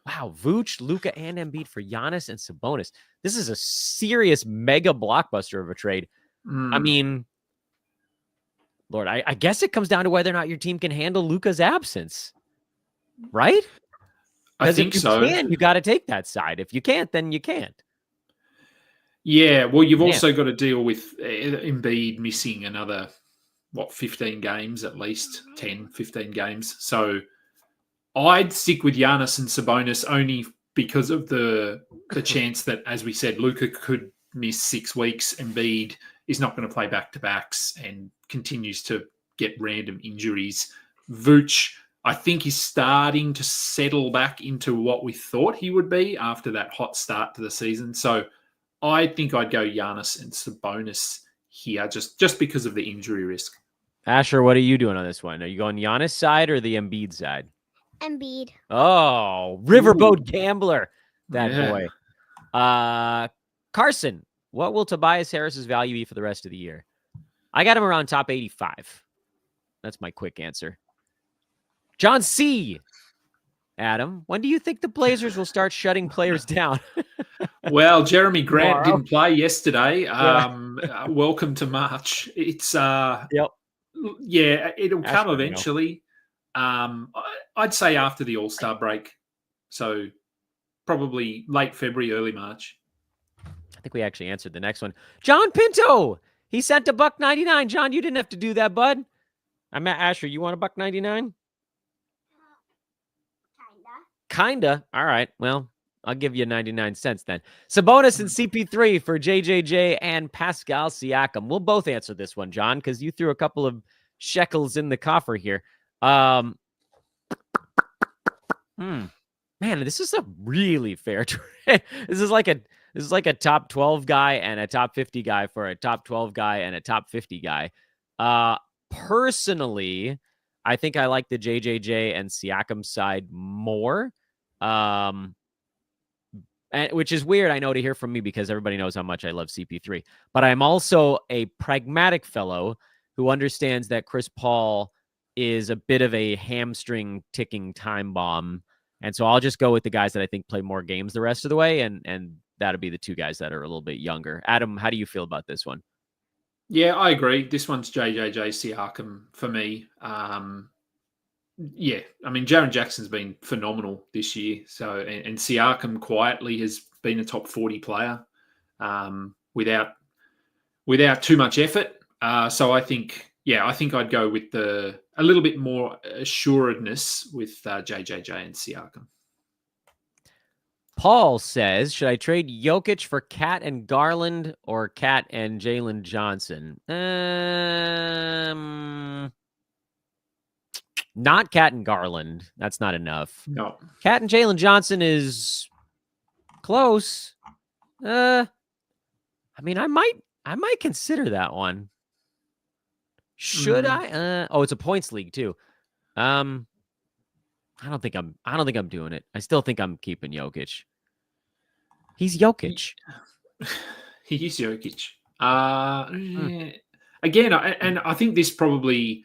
Wow, Vooch, Luka, and Embiid for Giannis and Sabonis. This is a serious mega blockbuster of a trade. I mean, Lord, I guess it comes down to whether or not your team can handle Luka's absence, right? I think so. If you can, you got to take that side. If you can't, then you can't. Yeah, well, you've also got to deal with Embiid missing another, 15 games at least, 10, 15 games. So I'd stick with Giannis and Sabonis only because of the chance that, as we said, Luka could miss 6 weeks. Embiid is not going to play back-to-backs and continues to get random injuries. Vooch, I think, is starting to settle back into what we thought he would be after that hot start to the season. So I think I'd go Giannis and Sabonis here just because of the injury risk. Asher, what are you doing on this one? Are you going Giannis side or the Embiid side? Embiid. Oh, riverboat gambler, boy. Carson, what will Tobias Harris's value be for the rest of the year? I got him around top 85. That's my quick answer. John C. Adam, when do you think the Blazers will start shutting players down? Well, Jeremy Grant didn't play yesterday. Welcome to March. It's yeah, it'll come eventually. I'd say after the All-Star break. So probably late February, early March. I think we actually answered the next one. John Pinto. He sent $1.99. John, you didn't have to do that, bud. I'm at Asher. You want $1.99? Kinda. All right. Well, I'll give you 99 cents then. Sabonis and CP3 for JJJ and Pascal Siakam. We'll both answer this one, John, because you threw a couple of shekels in the coffer here. Man, this is a really fair trade. This is like a top 12 guy and a top 50 guy for a top 12 guy and a top 50 guy. Personally, I think I like the JJJ and Siakam side more. which is weird, I know, to hear from me because everybody knows how much I love CP3. But I'm also a pragmatic fellow who understands that Chris Paul is a bit of a hamstring ticking time bomb. And so I'll just go with the guys that I think play more games the rest of the way. And that'll be the two guys that are a little bit younger. Adam, how do you feel about this one? Yeah, I agree. This one's JJJ Siakam for me. Yeah, I mean, Jaren Jackson's been phenomenal this year. So, and Siakam quietly has been a top 40 player without too much effort. So I think I'd go with a little bit more assuredness with JJJ and Siakam. Paul says, should I trade Jokic for Cat and Garland or Cat and Jalen Johnson? Not Cat and Garland. That's not enough. No. Cat and Jalen Johnson is close. I mean, I might consider that one. Should I? Oh, it's a points league too. I don't think I'm doing it. I still think I'm keeping Jokic. He's Jokic. He is Jokic. Again, and I think this probably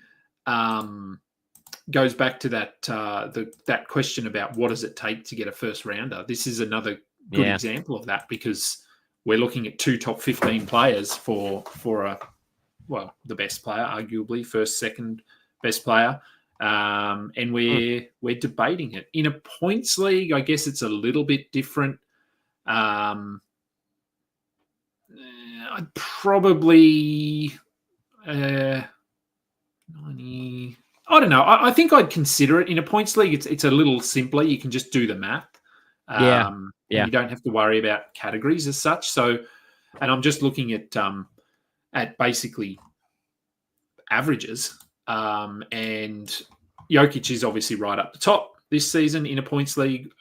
goes back to that question about what does it take to get a first rounder. This is another good example of that because we're looking at two top 15 players for the best player, arguably first, second best player. And we're debating it in a points league. I guess it's a little bit different. I'd probably 90. I don't know. I think I'd consider it in a points league. It's a little simpler. You can just do the math. You don't have to worry about categories as such. So, and I'm just looking at basically averages. And Jokic is obviously right up the top this season in a points league,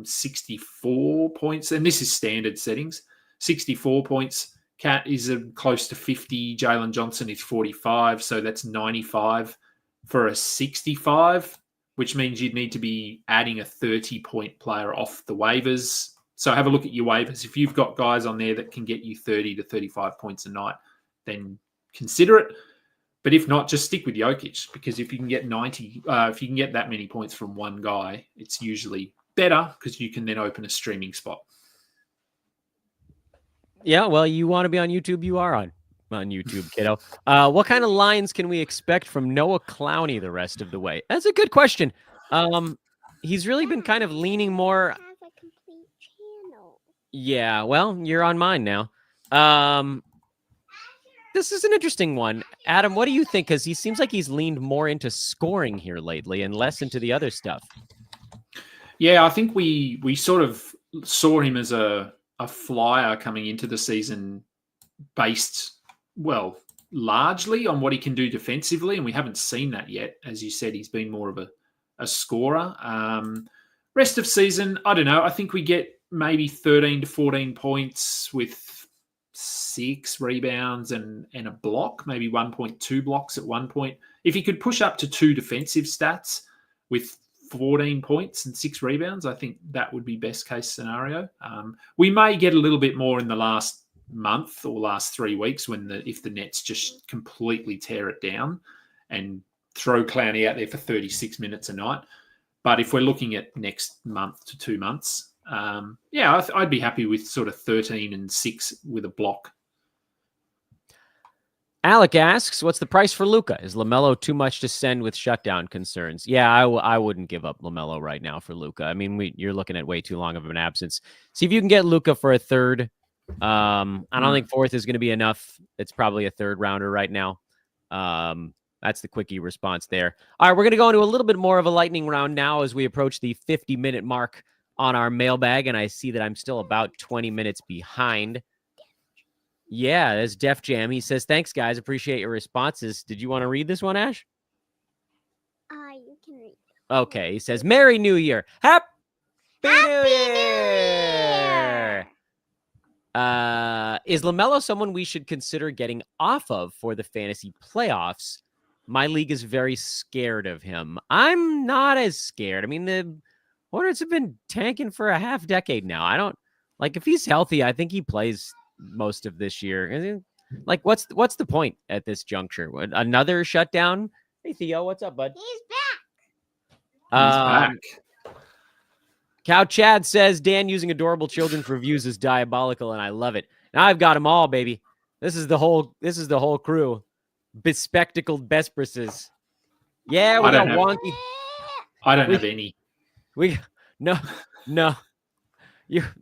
64 points. And this is standard settings, 64 points. Cat is close to 50. Jalen Johnson is 45. So that's 95 for a 65, which means you'd need to be adding a 30-point player off the waivers. So have a look at your waivers. If you've got guys on there that can get you 30 to 35 points a night, then consider it. But if not, just stick with Jokic because if you can get 90, if you can get that many points from one guy, it's usually better because you can then open a streaming spot. Yeah, well, you want to be on YouTube, you are on YouTube, kiddo. What kind of lines can we expect from Noah Clowney the rest of the way? That's a good question. He's really been kind of leaning more. Have a complete channel. Yeah, well, you're on mine now. This is an interesting one. Adam, what do you think? Because he seems like he's leaned more into scoring here lately and less into the other stuff. Yeah, I think we sort of saw him as a flyer coming into the season based, well, largely on what he can do defensively, and we haven't seen that yet. As you said, he's been more of a scorer. Rest of season, I don't know. I think we get maybe 13 to 14 points with 6 rebounds and a block, maybe 1.2 blocks at one point. If he could push up to 2 defensive stats with 14 points and 6 rebounds, I think that would be best case scenario. We may get a little bit more in the last month or last 3 weeks if the Nets just completely tear it down and throw Clowney out there for 36 minutes a night. But if we're looking at next month to 2 months, I'd be happy with sort of 13 and 6 with a block. Alec asks, what's the price for Luka? Is LaMelo too much to send with shutdown concerns? Yeah, I wouldn't give up LaMelo right now for Luka. I mean, you're looking at way too long of an absence. See if you can get Luka for a third. I don't think fourth is going to be enough. It's probably a third rounder right now. That's the quickie response there. All right, we're going to go into a little bit more of a lightning round now as we approach the 50-minute mark on our mailbag, and I see that I'm still about 20 minutes behind. Yeah, that's Def Jam. He says, thanks, guys. Appreciate your responses. Did you want to read this one, Ash? You can read. Okay, he says, Merry New Year. Happy New Happy Year! Is LaMelo someone we should consider getting off of for the fantasy playoffs? My league is very scared of him. I'm not as scared. I mean, the Hornets have been tanking for a half decade now. I don't Like if he's healthy, I think he plays most of this year. And like, what's the point at this juncture? Another shutdown? Hey Theo, what's up, bud? He's back. He's back. Cow Chad says Dan using adorable children for views is diabolical, and I love it. Now I've got them all, baby. This is the whole crew. Bespectacled Besbrises. Yeah, we got wonky. I don't have any. No.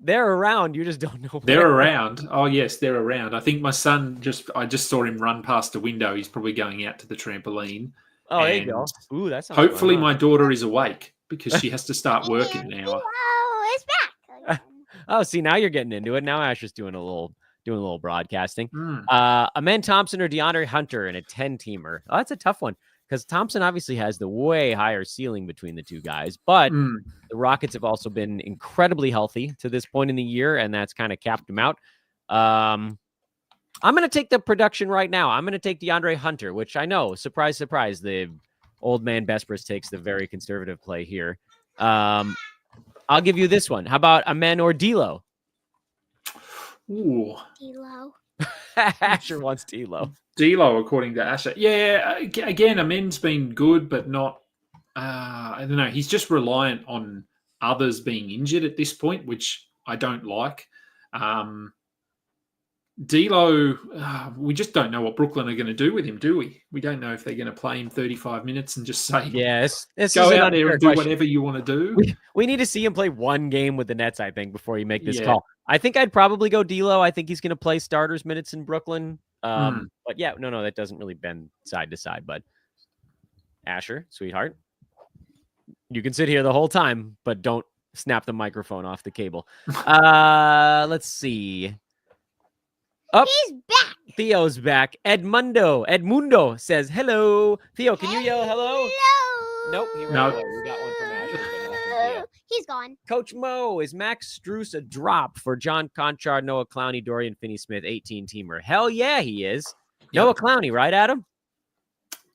They're around. You just don't know. They're around. Oh yes, they're around. I think my son I just saw him run past a window. He's probably going out to the trampoline. Oh, there you go. Ooh, that sounds hopefully my daughter is awake because she has to start work in an hour. Oh, it's back. Oh, see, now you're getting into it. Now Asher's doing a little broadcasting. Amen Thompson or DeAndre Hunter in a 10-teamer. Oh, that's a tough one because Thompson obviously has the way higher ceiling between the two guys, but the Rockets have also been incredibly healthy to this point in the year, and that's kind of capped them out. I'm going to take the production right now. I'm going to take DeAndre Hunter, which I know, surprise, surprise, the old man Besbris takes the very conservative play here. I'll give you this one. How about Amen or D'Lo? Ooh. D'Lo. Asher wants D'Lo. D'Lo, according to Asher. Yeah, again, Amen's been good, but not. I don't know. He's just reliant on others being injured at this point, which I don't like. D'Lo, we just don't know what Brooklyn are going to do with him, do we? We don't know if they're going to play him 35 minutes and just say, yes, go out there and do whatever you want to do. We need to see him play one game with the Nets, I think, before you make this call. I think I'd probably go D'Lo. I think he's going to play starters minutes in Brooklyn. But yeah, no, that doesn't really bend side to side. But Asher, sweetheart, you can sit here the whole time, but don't snap the microphone off the cable. Let's see. He's back. Theo's back. Edmundo says hello. Theo, can you yell hello? Hello. Nope. He ran away. We got one from Asher, but not from Theo. He's gone. Coach Mo, is Max Strus a drop for John Conchard, Noah Clowney, Dorian Finney-Smith, 18-teamer? Hell yeah, he is. Yep. Noah Clowney, right, Adam?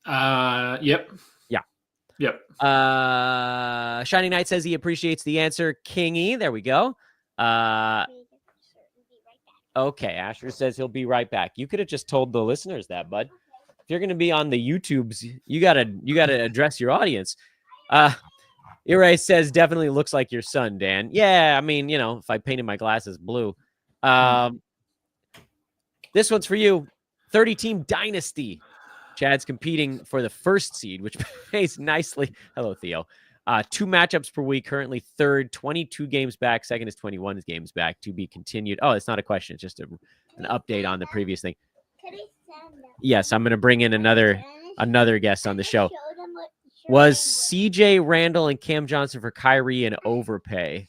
Yep. Yeah. Yep. Shining Knight says he appreciates the answer. Kingy, there we go. Okay, Asher says he'll be right back. You could have just told the listeners that, bud. If you're going to be on the YouTubes, you gotta address your audience. Ire says definitely looks like your son, Dan. Yeah, I mean, if I painted my glasses blue. This one's for you. 30-team Dynasty. Chad's competing for the first seed, which pays nicely. Hello, Theo. 2 matchups per week, currently third, 22 games back. Second is 21 games back to be continued. Oh, it's not a question. It's just an update on the previous thing. Yes, I'm going to bring in another guest on the show. Was CJ Randall and Cam Johnson for Kyrie an overpay?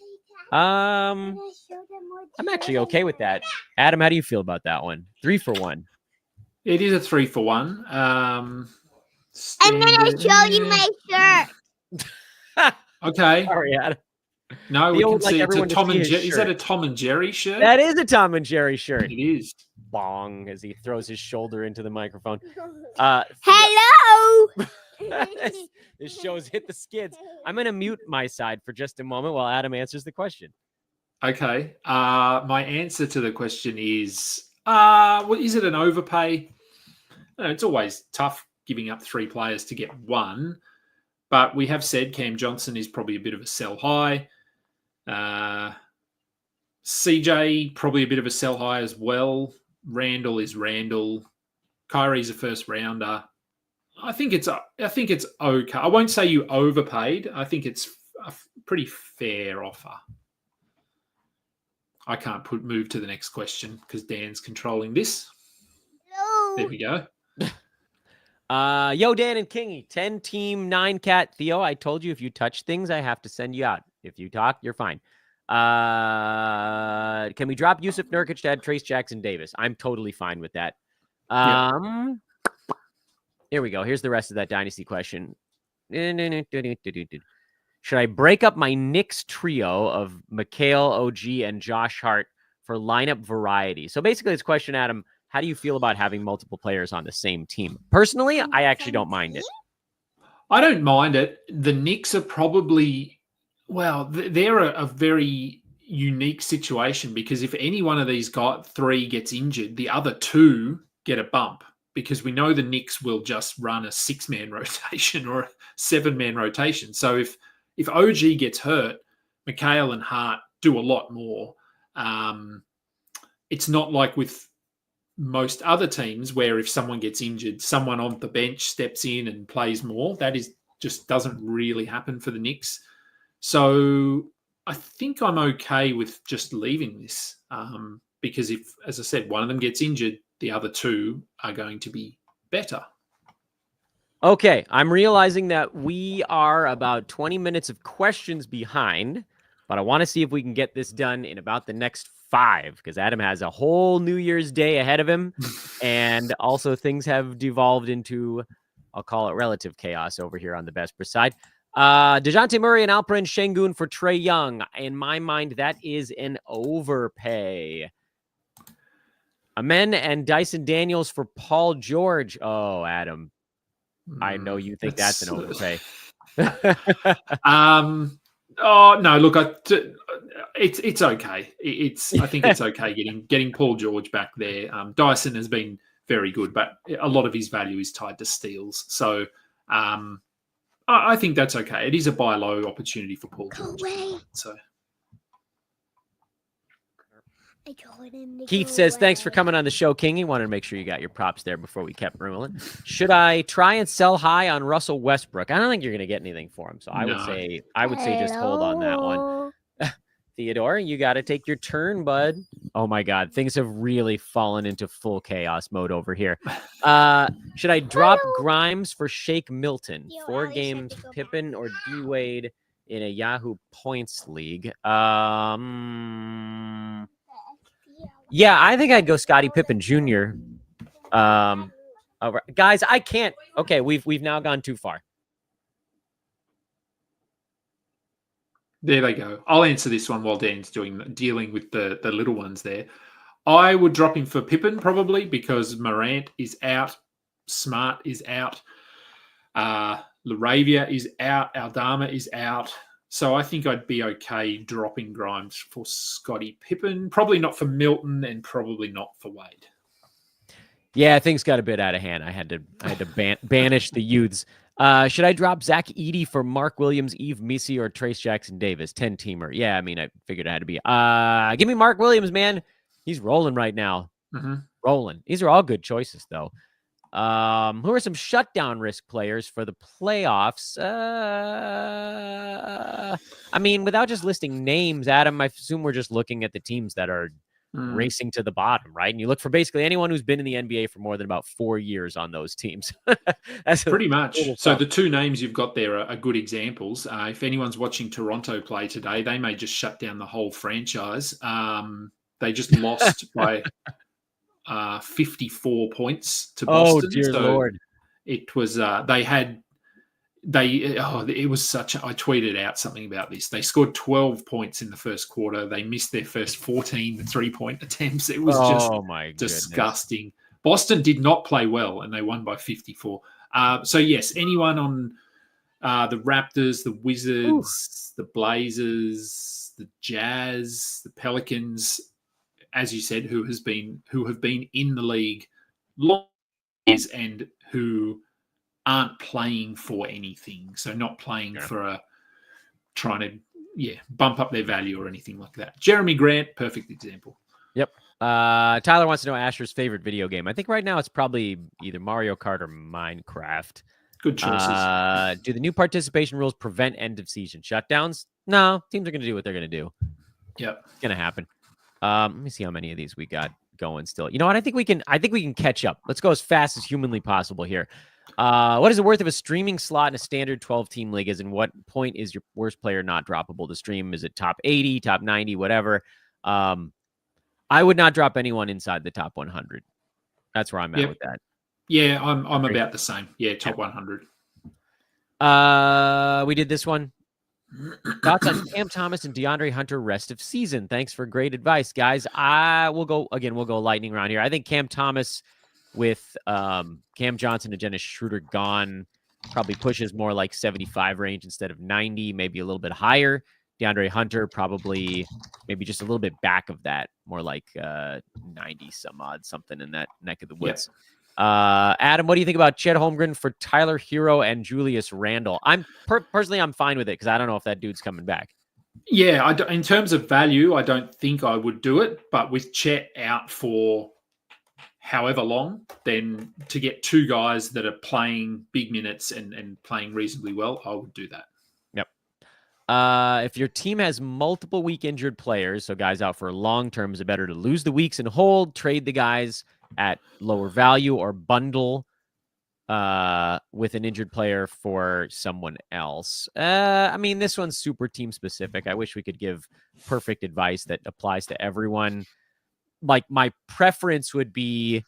I'm actually okay with that. Adam, how do you feel about that one? 3 for 1. It is a 3 for 1. I'm going to show you my shirt. Okay. Sorry, Adam. No, we can see it's a Tom and Jerry. Is that a Tom and Jerry shirt? That is a Tom and Jerry shirt. It is. Bong, as he throws his shoulder into the microphone. Hello. This show's hit the skids. I'm going to mute my side for just a moment while Adam answers the question. Okay. My answer to the question is, is it an overpay? No, it's always tough giving up 3 players to get 1. But we have said Cam Johnson is probably a bit of a sell high. CJ, probably a bit of a sell high as well. Randall is Randall. Kyrie's a first rounder. I think it's okay. I won't say you overpaid. I think it's a pretty fair offer. I can't move to the next question because Dan's controlling this. No. There we go. Yo, Dan and Kingy, 10-team, 9-cat. Theo, I told you if you touch things, I have to send you out. If you talk, you're fine. Can we drop Yusuf Nurkic to add Trace Jackson Davis? I'm totally fine with that. Here we go. Here's the rest of that dynasty question. Should I break up my Knicks trio of Mikhail, OG, and Josh Hart for lineup variety? So basically, this question, Adam, how do you feel about having multiple players on the same team? Personally, I actually don't mind it. I don't mind it. The Knicks are probably, they're a very unique situation because if any one of these three gets injured, the other two get a bump because we know the Knicks will just run a 6-man rotation or a 7-man rotation. So if OG gets hurt, McHale and Hart do a lot more. It's not like with most other teams where if someone gets injured, someone on the bench steps in and plays more. That just doesn't really happen for the Knicks. So I think I'm okay with just leaving this because if, as I said, one of them gets injured, the other two are going to be better. Okay, I'm realizing that we are about 20 minutes of questions behind, but I want to see if we can get this done in about the next 5 because Adam has a whole New Year's Day ahead of him, and also things have devolved into, I'll call it relative chaos over here on the Besbris side. DeJounte Murray and Alperen Şengün for Trae Young. In my mind, that is an overpay. Amen and Dyson Daniels for Paul George. Oh, Adam, I know you think that's an overpay. Oh no! Look, it's okay. I think it's okay getting Paul George back there. Dyson has been very good, but a lot of his value is tied to steals. So I think that's okay. It is a buy low opportunity for Paul George. So Keith says, thanks for coming on the show, King. He wanted to make sure you got your props there before we kept rolling. Should I try and sell high on Russell Westbrook? I don't think you're going to get anything for him. So I would say just hold on that one. Theodore, you got to take your turn, bud. Oh my God. Things have really fallen into full chaos mode over here. Should I drop Grimes for Shake Milton? 4 games, Pippen or D-Wade in a Yahoo points league? Yeah, I think I'd go Scottie Pippen Jr. Guys, I can't. Okay, we've now gone too far. There they go. I'll answer this one while Dan's dealing with the little ones there. I would drop him for Pippen probably because Morant is out, Smart is out, Laravia is out, Aldama is out. So I think I'd be okay dropping Grimes for Scottie Pippen. Probably not for Milton and probably not for Wade. Yeah, things got a bit out of hand. I had to banish the youths. Should I drop Zach Edey for Mark Williams, Eve Misi, or Trace Jackson Davis? 10-teamer. Yeah, I mean, I figured it had to be. Give me Mark Williams, man. He's rolling right now. Mm-hmm. Rolling. These are all good choices, though. Who are some shutdown risk players for the playoffs? I mean, without just listing names, Adam, I assume we're just looking at the teams that are racing to the bottom, right? And you look for basically anyone who's been in the NBA for more than about 4 years on those teams. That's pretty much. So the 2 names you've got there are good examples. If anyone's watching Toronto play today, they may just shut down the whole franchise. They just lost by 54 points to Boston. Oh, dear Lord. It was, it was such, I tweeted out something about this. They scored 12 points in the first quarter. They missed their first 14 3-point attempts. It was disgusting. Boston did not play well and they won by 54. So yes, anyone on the Raptors, the Wizards, the Blazers, the Jazz, the Pelicans, as you said, who have been in the league long years and who aren't playing for anything. So not playing for trying to bump up their value or anything like that. Jeremy Grant, perfect example. Yep. Tyler wants to know Asher's favorite video game. I think right now it's probably either Mario Kart or Minecraft. Good choices. Do the new participation rules prevent end of season shutdowns? No, teams are going to do what they're going to do. Yep. It's going to happen. Let me see how many of these we got going still. You know what? I think we can catch up. Let's go as fast as humanly possible here. What is the worth of a streaming slot in a standard 12-team league? As in what point is your worst player not droppable to stream? Is it top 80, top 90, whatever? I would not drop anyone inside the top 100. That's where I'm at with that. Yeah, I'm about the same. Yeah, top 100. We did this one. Thoughts on Cam Thomas and DeAndre Hunter rest of season? Thanks for great advice, guys. We'll go lightning round here. I think Cam Thomas with Cam Johnson and Dennis Schroeder gone probably pushes more like 75 range instead of 90, maybe a little bit higher. DeAndre Hunter, probably maybe just a little bit back of that, more like 90 some odd, something in that neck of the woods. Adam, what do you think about Chet Holmgren for Tyler Hero and Julius Randle? I'm personally, I'm fine with it because I don't know if that dude's coming back. Yeah, in terms of value, I don't think I would do it. But with Chet out for however long, then to get two guys that are playing big minutes and playing reasonably well, I would do that. Yep. If your team has multiple week injured players, so guys out for long term, is it better to lose the weeks and hold, trade the guys at lower value, or bundle with an injured player for someone else? I mean, this one's super team specific. I wish we could give perfect advice that applies to everyone. Like, my preference would be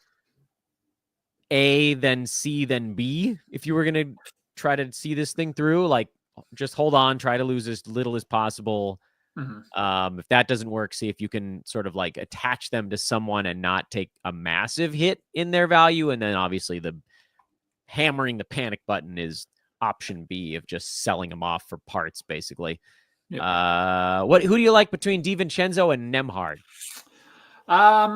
A, then C, then B. If you were going to try to see this thing through, like, just hold on, try to lose as little as possible. If that doesn't work, see if you can sort of like attach them to someone and not take a massive hit in their value. And then obviously the hammering the panic button is option B of just selling them off for parts, basically. Yep. Who do you like between DiVincenzo and Nembhard? I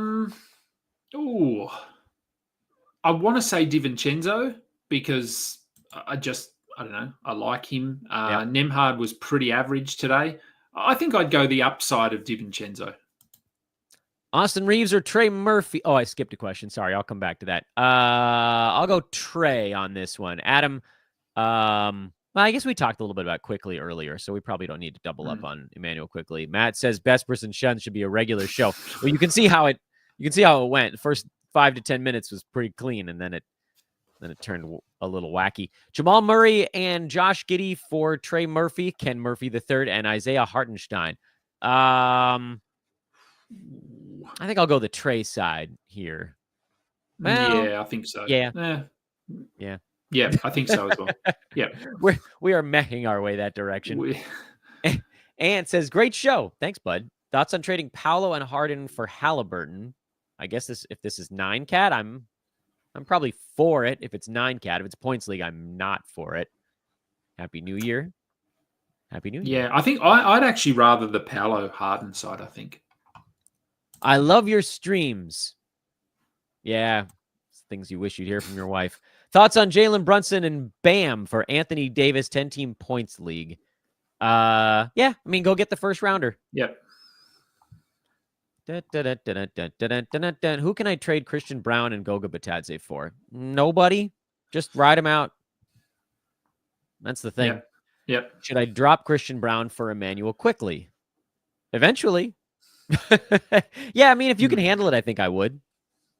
want to say DiVincenzo because I don't know. I like him. Nembhard was pretty average today. I think I'd go the upside of DiVincenzo. Austin Reeves or Trey Murphy? Oh, I skipped a question. Sorry, I'll come back to that. I'll go Trey on this one. Adam, well, I guess we talked a little bit about Quickly earlier, so we probably don't need to double up on Emmanuel Quickly. Matt says Besbris and Shun should be a regular show. Well, you can see how it went. The first 5 to 10 minutes was pretty clean, and then it turned a little wacky. Jamal Murray and Josh Giddey for Trey Murphy, Ken Murphy III, and Isaiah Hartenstein. I think I'll go the Trey side here. Well, yeah, I think so. Yeah. Yeah, I think so as well. Yeah. We are making our way that direction. And says, great show. Thanks, bud. Thoughts on trading Paolo and Harden for Halliburton? I guess if this is 9-cat, I'm probably for it. If it's 9-cat, if it's points league, I'm not for it. Happy New Year. Happy New Year. Yeah, I think I'd actually rather the Paolo Harden side, I think. I love your streams. Yeah. Things you wish you'd hear from your wife. Thoughts on Jalen Brunson and Bam for Anthony Davis 10-team points league? Yeah, I mean, go get the first rounder. Yep. Who can I trade Christian Brown and Goga Batadze for? Nobody. Just ride him out. That's the thing. Yep. Should I drop Christian Brown for Emmanuel Quickly? Eventually. Yeah, I mean, if you can handle it, I think I would.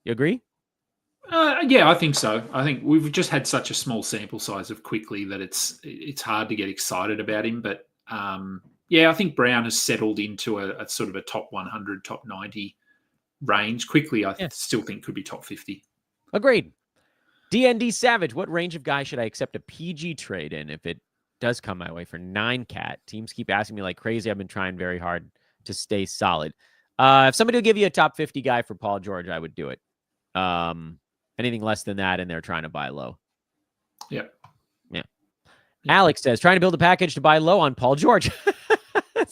You agree? Yeah, I think so. I think we've just had such a small sample size of Quickly that it's hard to get excited about him. But yeah, I think Brown has settled into a sort of a top 100, top 90 range. Quickly, I still think could be top 50. Agreed. DND Savage, what range of guys should I accept a PG trade in if it does come my way for 9-cat? Teams keep asking me like crazy. I've been trying very hard to stay solid. If somebody will give you a top 50 guy for Paul George, I would do it. Anything less than that, and they're trying to buy low. Yeah. Alex says, trying to build a package to buy low on Paul George.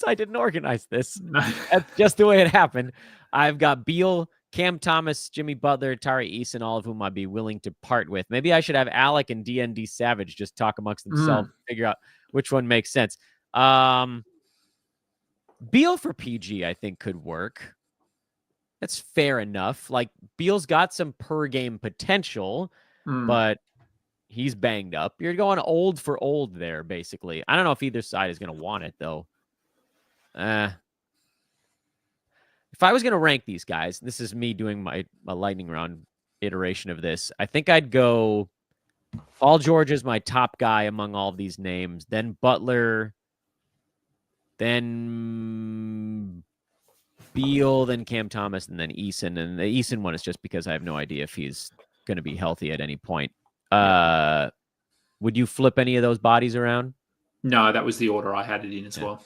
I didn't organize this. That's just the way it happened. I've got Beal, Cam Thomas, Jimmy Butler, Tari Eason, all of whom I'd be willing to part with. Maybe I should have Alec and DND Savage just talk amongst themselves, figure out which one makes sense. Beal for PG, I think, could work. That's fair enough. Like, Beal's got some per game potential, but he's banged up. You're going old for old there, basically. I don't know if either side is going to want it, though. If I was going to rank these guys, this is me doing my lightning round iteration of this. I think I'd go Paul George is my top guy among all of these names. Then Butler, then Beal, then Cam Thomas, and then Eason. And the Eason one is just because I have no idea if he's going to be healthy at any point. Would you flip any of those bodies around? No, that was the order I had it in as well.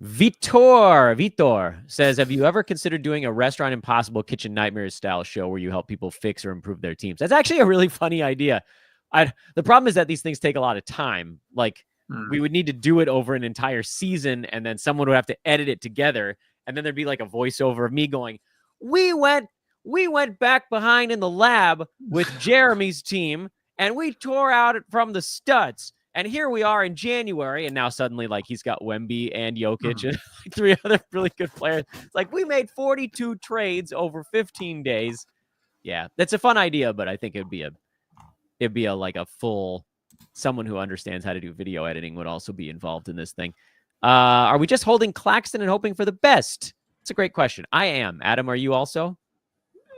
Vitor says, have you ever considered doing a Restaurant Impossible Kitchen Nightmares style show where you help people fix or improve their teams? That's actually a really funny idea. The problem is that these things take a lot of time. Like, we would need to do it over an entire season, and then someone would have to edit it together, and then there'd be like a voiceover of me going, we went back behind in the lab with Jeremy's team, and we tore out from the studs. And here we are in January, and now suddenly, like, he's got Wemby and Jokic and like 3 other really good players. It's like, we made 42 trades over 15 days. Yeah, that's a fun idea, but I think it'd be a full, someone who understands how to do video editing would also be involved in this thing. Are we just holding Claxton and hoping for the best? It's a great question. I am. Adam, are you also?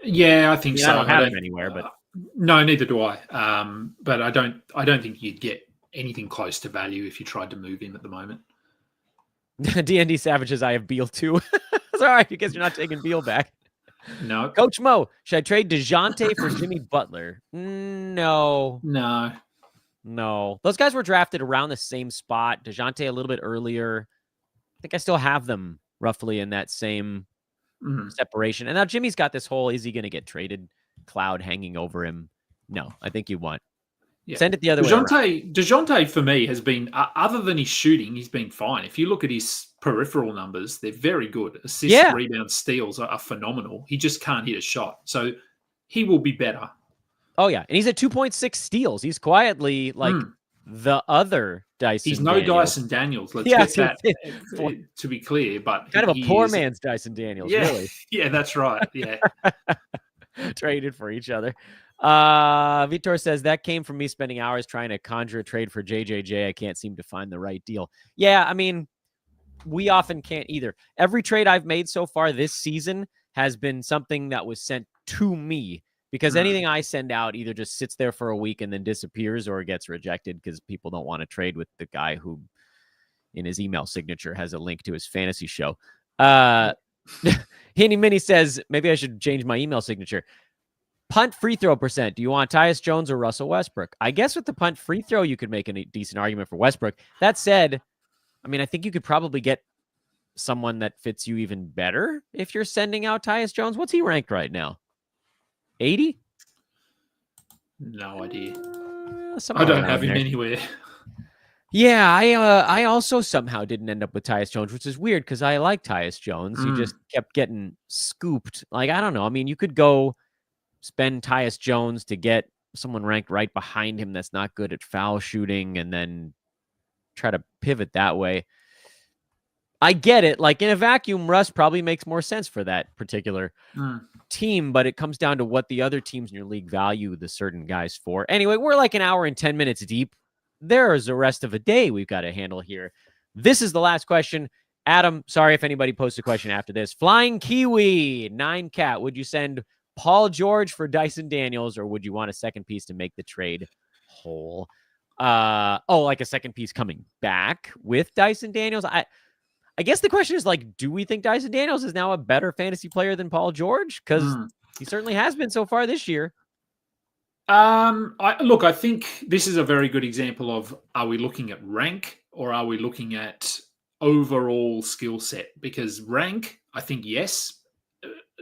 Yeah, I think so. I don't have him anywhere, but no, neither do I. But I don't think you'd get anything close to value if you tried to move him at the moment. D&D Savages, I have Beal too. Sorry, I guess you're not taking Beal back. No. Coach Mo, should I trade DeJounte for Jimmy Butler? No. Those guys were drafted around the same spot. DeJounte a little bit earlier. I think I still have them roughly in that same separation. And now Jimmy's got this whole, is he going to get traded cloud hanging over him? No, I think you want. Yeah. Send it the other way around. DeJounte for me has been, other than his shooting, he's been fine. If you look at his peripheral numbers, they're very good. Assists, rebounds, steals are phenomenal. He just can't hit a shot. So he will be better. Oh, yeah. And he's at 2.6 steals. He's quietly like the other Dyson He's no Daniels. Dyson Daniels. Let's get that to be clear. But kind of a poor man's Dyson Daniels, really. Yeah, that's right. Yeah. Traded for each other. Vitor says, that came from me spending hours trying to conjure a trade for JJJ. I can't seem to find the right deal. Yeah, I mean, we often can't either. Every trade I've made so far this season has been something that was sent to me, because anything I send out either just sits there for a week and then disappears, or gets rejected because people don't want to trade with the guy who in his email signature has a link to his fantasy show. Henny Minnie says, maybe I should change my email signature. Punt free throw percent. Do you want Tyus Jones or Russell Westbrook? I guess with the punt free throw, you could make a decent argument for Westbrook. That said, I mean, I think you could probably get someone that fits you even better if you're sending out Tyus Jones. What's he ranked right now? 80? No idea. I don't have him anywhere. Yeah, I also somehow didn't end up with Tyus Jones, which is weird because I like Tyus Jones. He just kept getting scooped. Like, I don't know. I mean, you could go spend Tyus Jones to get someone ranked right behind him that's not good at foul shooting, and then try to pivot that way. I get it. Like, in a vacuum, Russ probably makes more sense for that particular team, but it comes down to what the other teams in your league value the certain guys for. Anyway, we're like an hour and 10 minutes deep. There's the rest of a day we've got to handle here. This is the last question. Adam, sorry if anybody posts a question after this. Flying Kiwi, 9-cat. Would you send Paul George for Dyson Daniels, or would you want a second piece to make the trade whole? Like a second piece coming back with Dyson Daniels? I guess the question is, like, do we think Dyson Daniels is now a better fantasy player than Paul George? Because he certainly has been so far this year. I think this is a very good example of, are we looking at rank or are we looking at overall skill set? Because rank, I think, yes,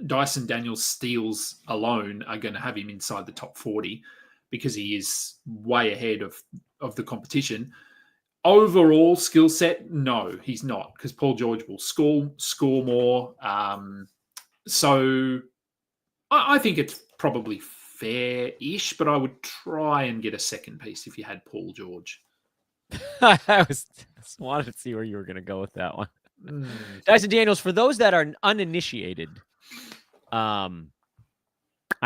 Dyson Daniels' steals alone are going to have him inside the top 40 because he is way ahead of the competition. Overall skill set, no, he's not, because Paul George will score more. So I think it's probably fair-ish, but I would try and get a second piece if you had Paul George. I just wanted to see where you were going to go with that one. Dyson Daniels, for those that are uninitiated, I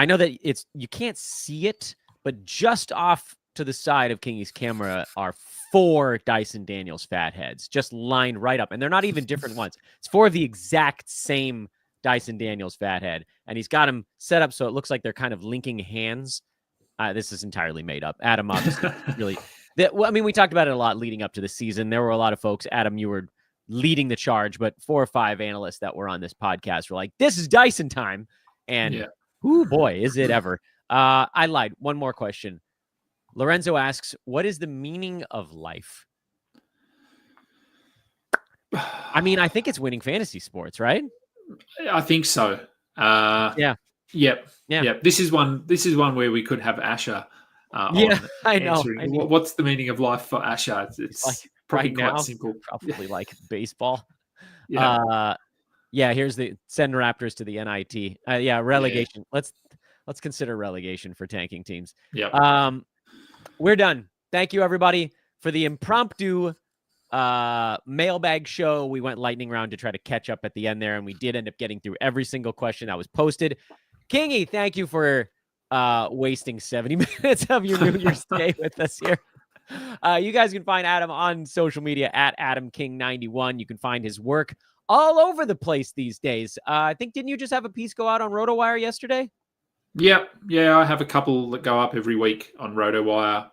know that you can't see it, but just off to the side of Kingy's camera are 4 Dyson Daniels fat heads, just lined right up. And they're not even different ones. It's 4 of the exact same Dyson Daniels fat head. And he's got them set up so it looks like they're kind of linking hands. This is entirely made up. Adam, obviously, really. We talked about it a lot leading up to the season. There were a lot of folks. Adam, you were leading the charge, but 4 or 5 analysts that were on this podcast were like, this is Dyson time. And, ooh, boy, is it ever. I lied. One more question. Lorenzo asks, what is the meaning of life? I mean, I think it's winning fantasy sports, right? I think so. Yep. This is one where we could have Asher Yeah, on I know. answering I mean, what's the meaning of life for Asher. It's like probably right quite now, simple. probably like baseball. Yeah, Yeah, here's the send Raptors to the NIT. Yeah, relegation. Let's consider relegation for tanking teams. Yep. We're done. Thank you everybody for the impromptu mailbag show. We went lightning round to try to catch up at the end there, and we did end up getting through every single question that was posted. Kingy, thank you for wasting 70 minutes of your New Year's Day with us here. You guys can find Adam on social media at Adam King 91. You can find his work all over the place these days. I think, didn't you just have a piece go out on RotoWire yesterday? Yep. Yeah, I have a couple that go up every week on RotoWire.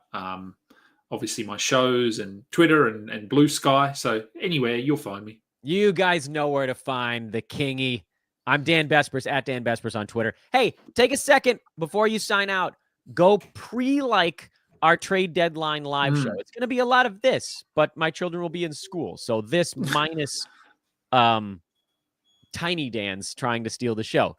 Obviously, my shows and Twitter and Blue Sky. So anywhere, you'll find me. You guys know where to find the Kingy. I'm Dan Besbris at Dan Besbris on Twitter. Hey, take a second before you sign out. Go pre-like our trade deadline live show. It's going to be a lot of this, but my children will be in school. So this minus Tiny Dan's trying to steal the show.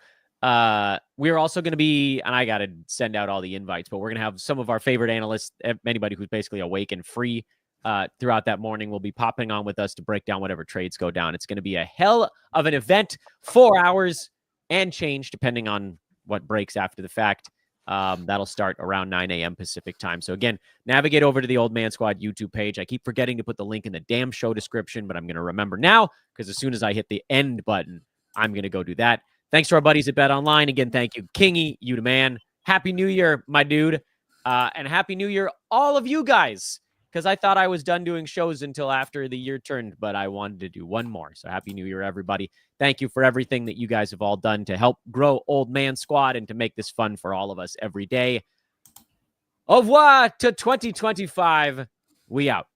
We're also going to be, and I got to send out all the invites, but we're going to have some of our favorite analysts, anybody who's basically awake and free throughout that morning will be popping on with us to break down whatever trades go down. It's going to be a hell of an event, 4 hours and change, depending on what breaks after the fact. That'll start around 9 a.m. Pacific time. So again, navigate over to the Old Man Squad YouTube page. I keep forgetting to put the link in the damn show description, but I'm going to remember now because as soon as I hit the end button, I'm going to go do that. Thanks to our buddies at Bet Online. Again, thank you, Kingy, you the man. Happy New Year, my dude. And Happy New Year, all of you guys, because I thought I was done doing shows until after the year turned, but I wanted to do one more. So Happy New Year, everybody. Thank you for everything that you guys have all done to help grow Old Man Squad and to make this fun for all of us every day. Au revoir to 2025. We out.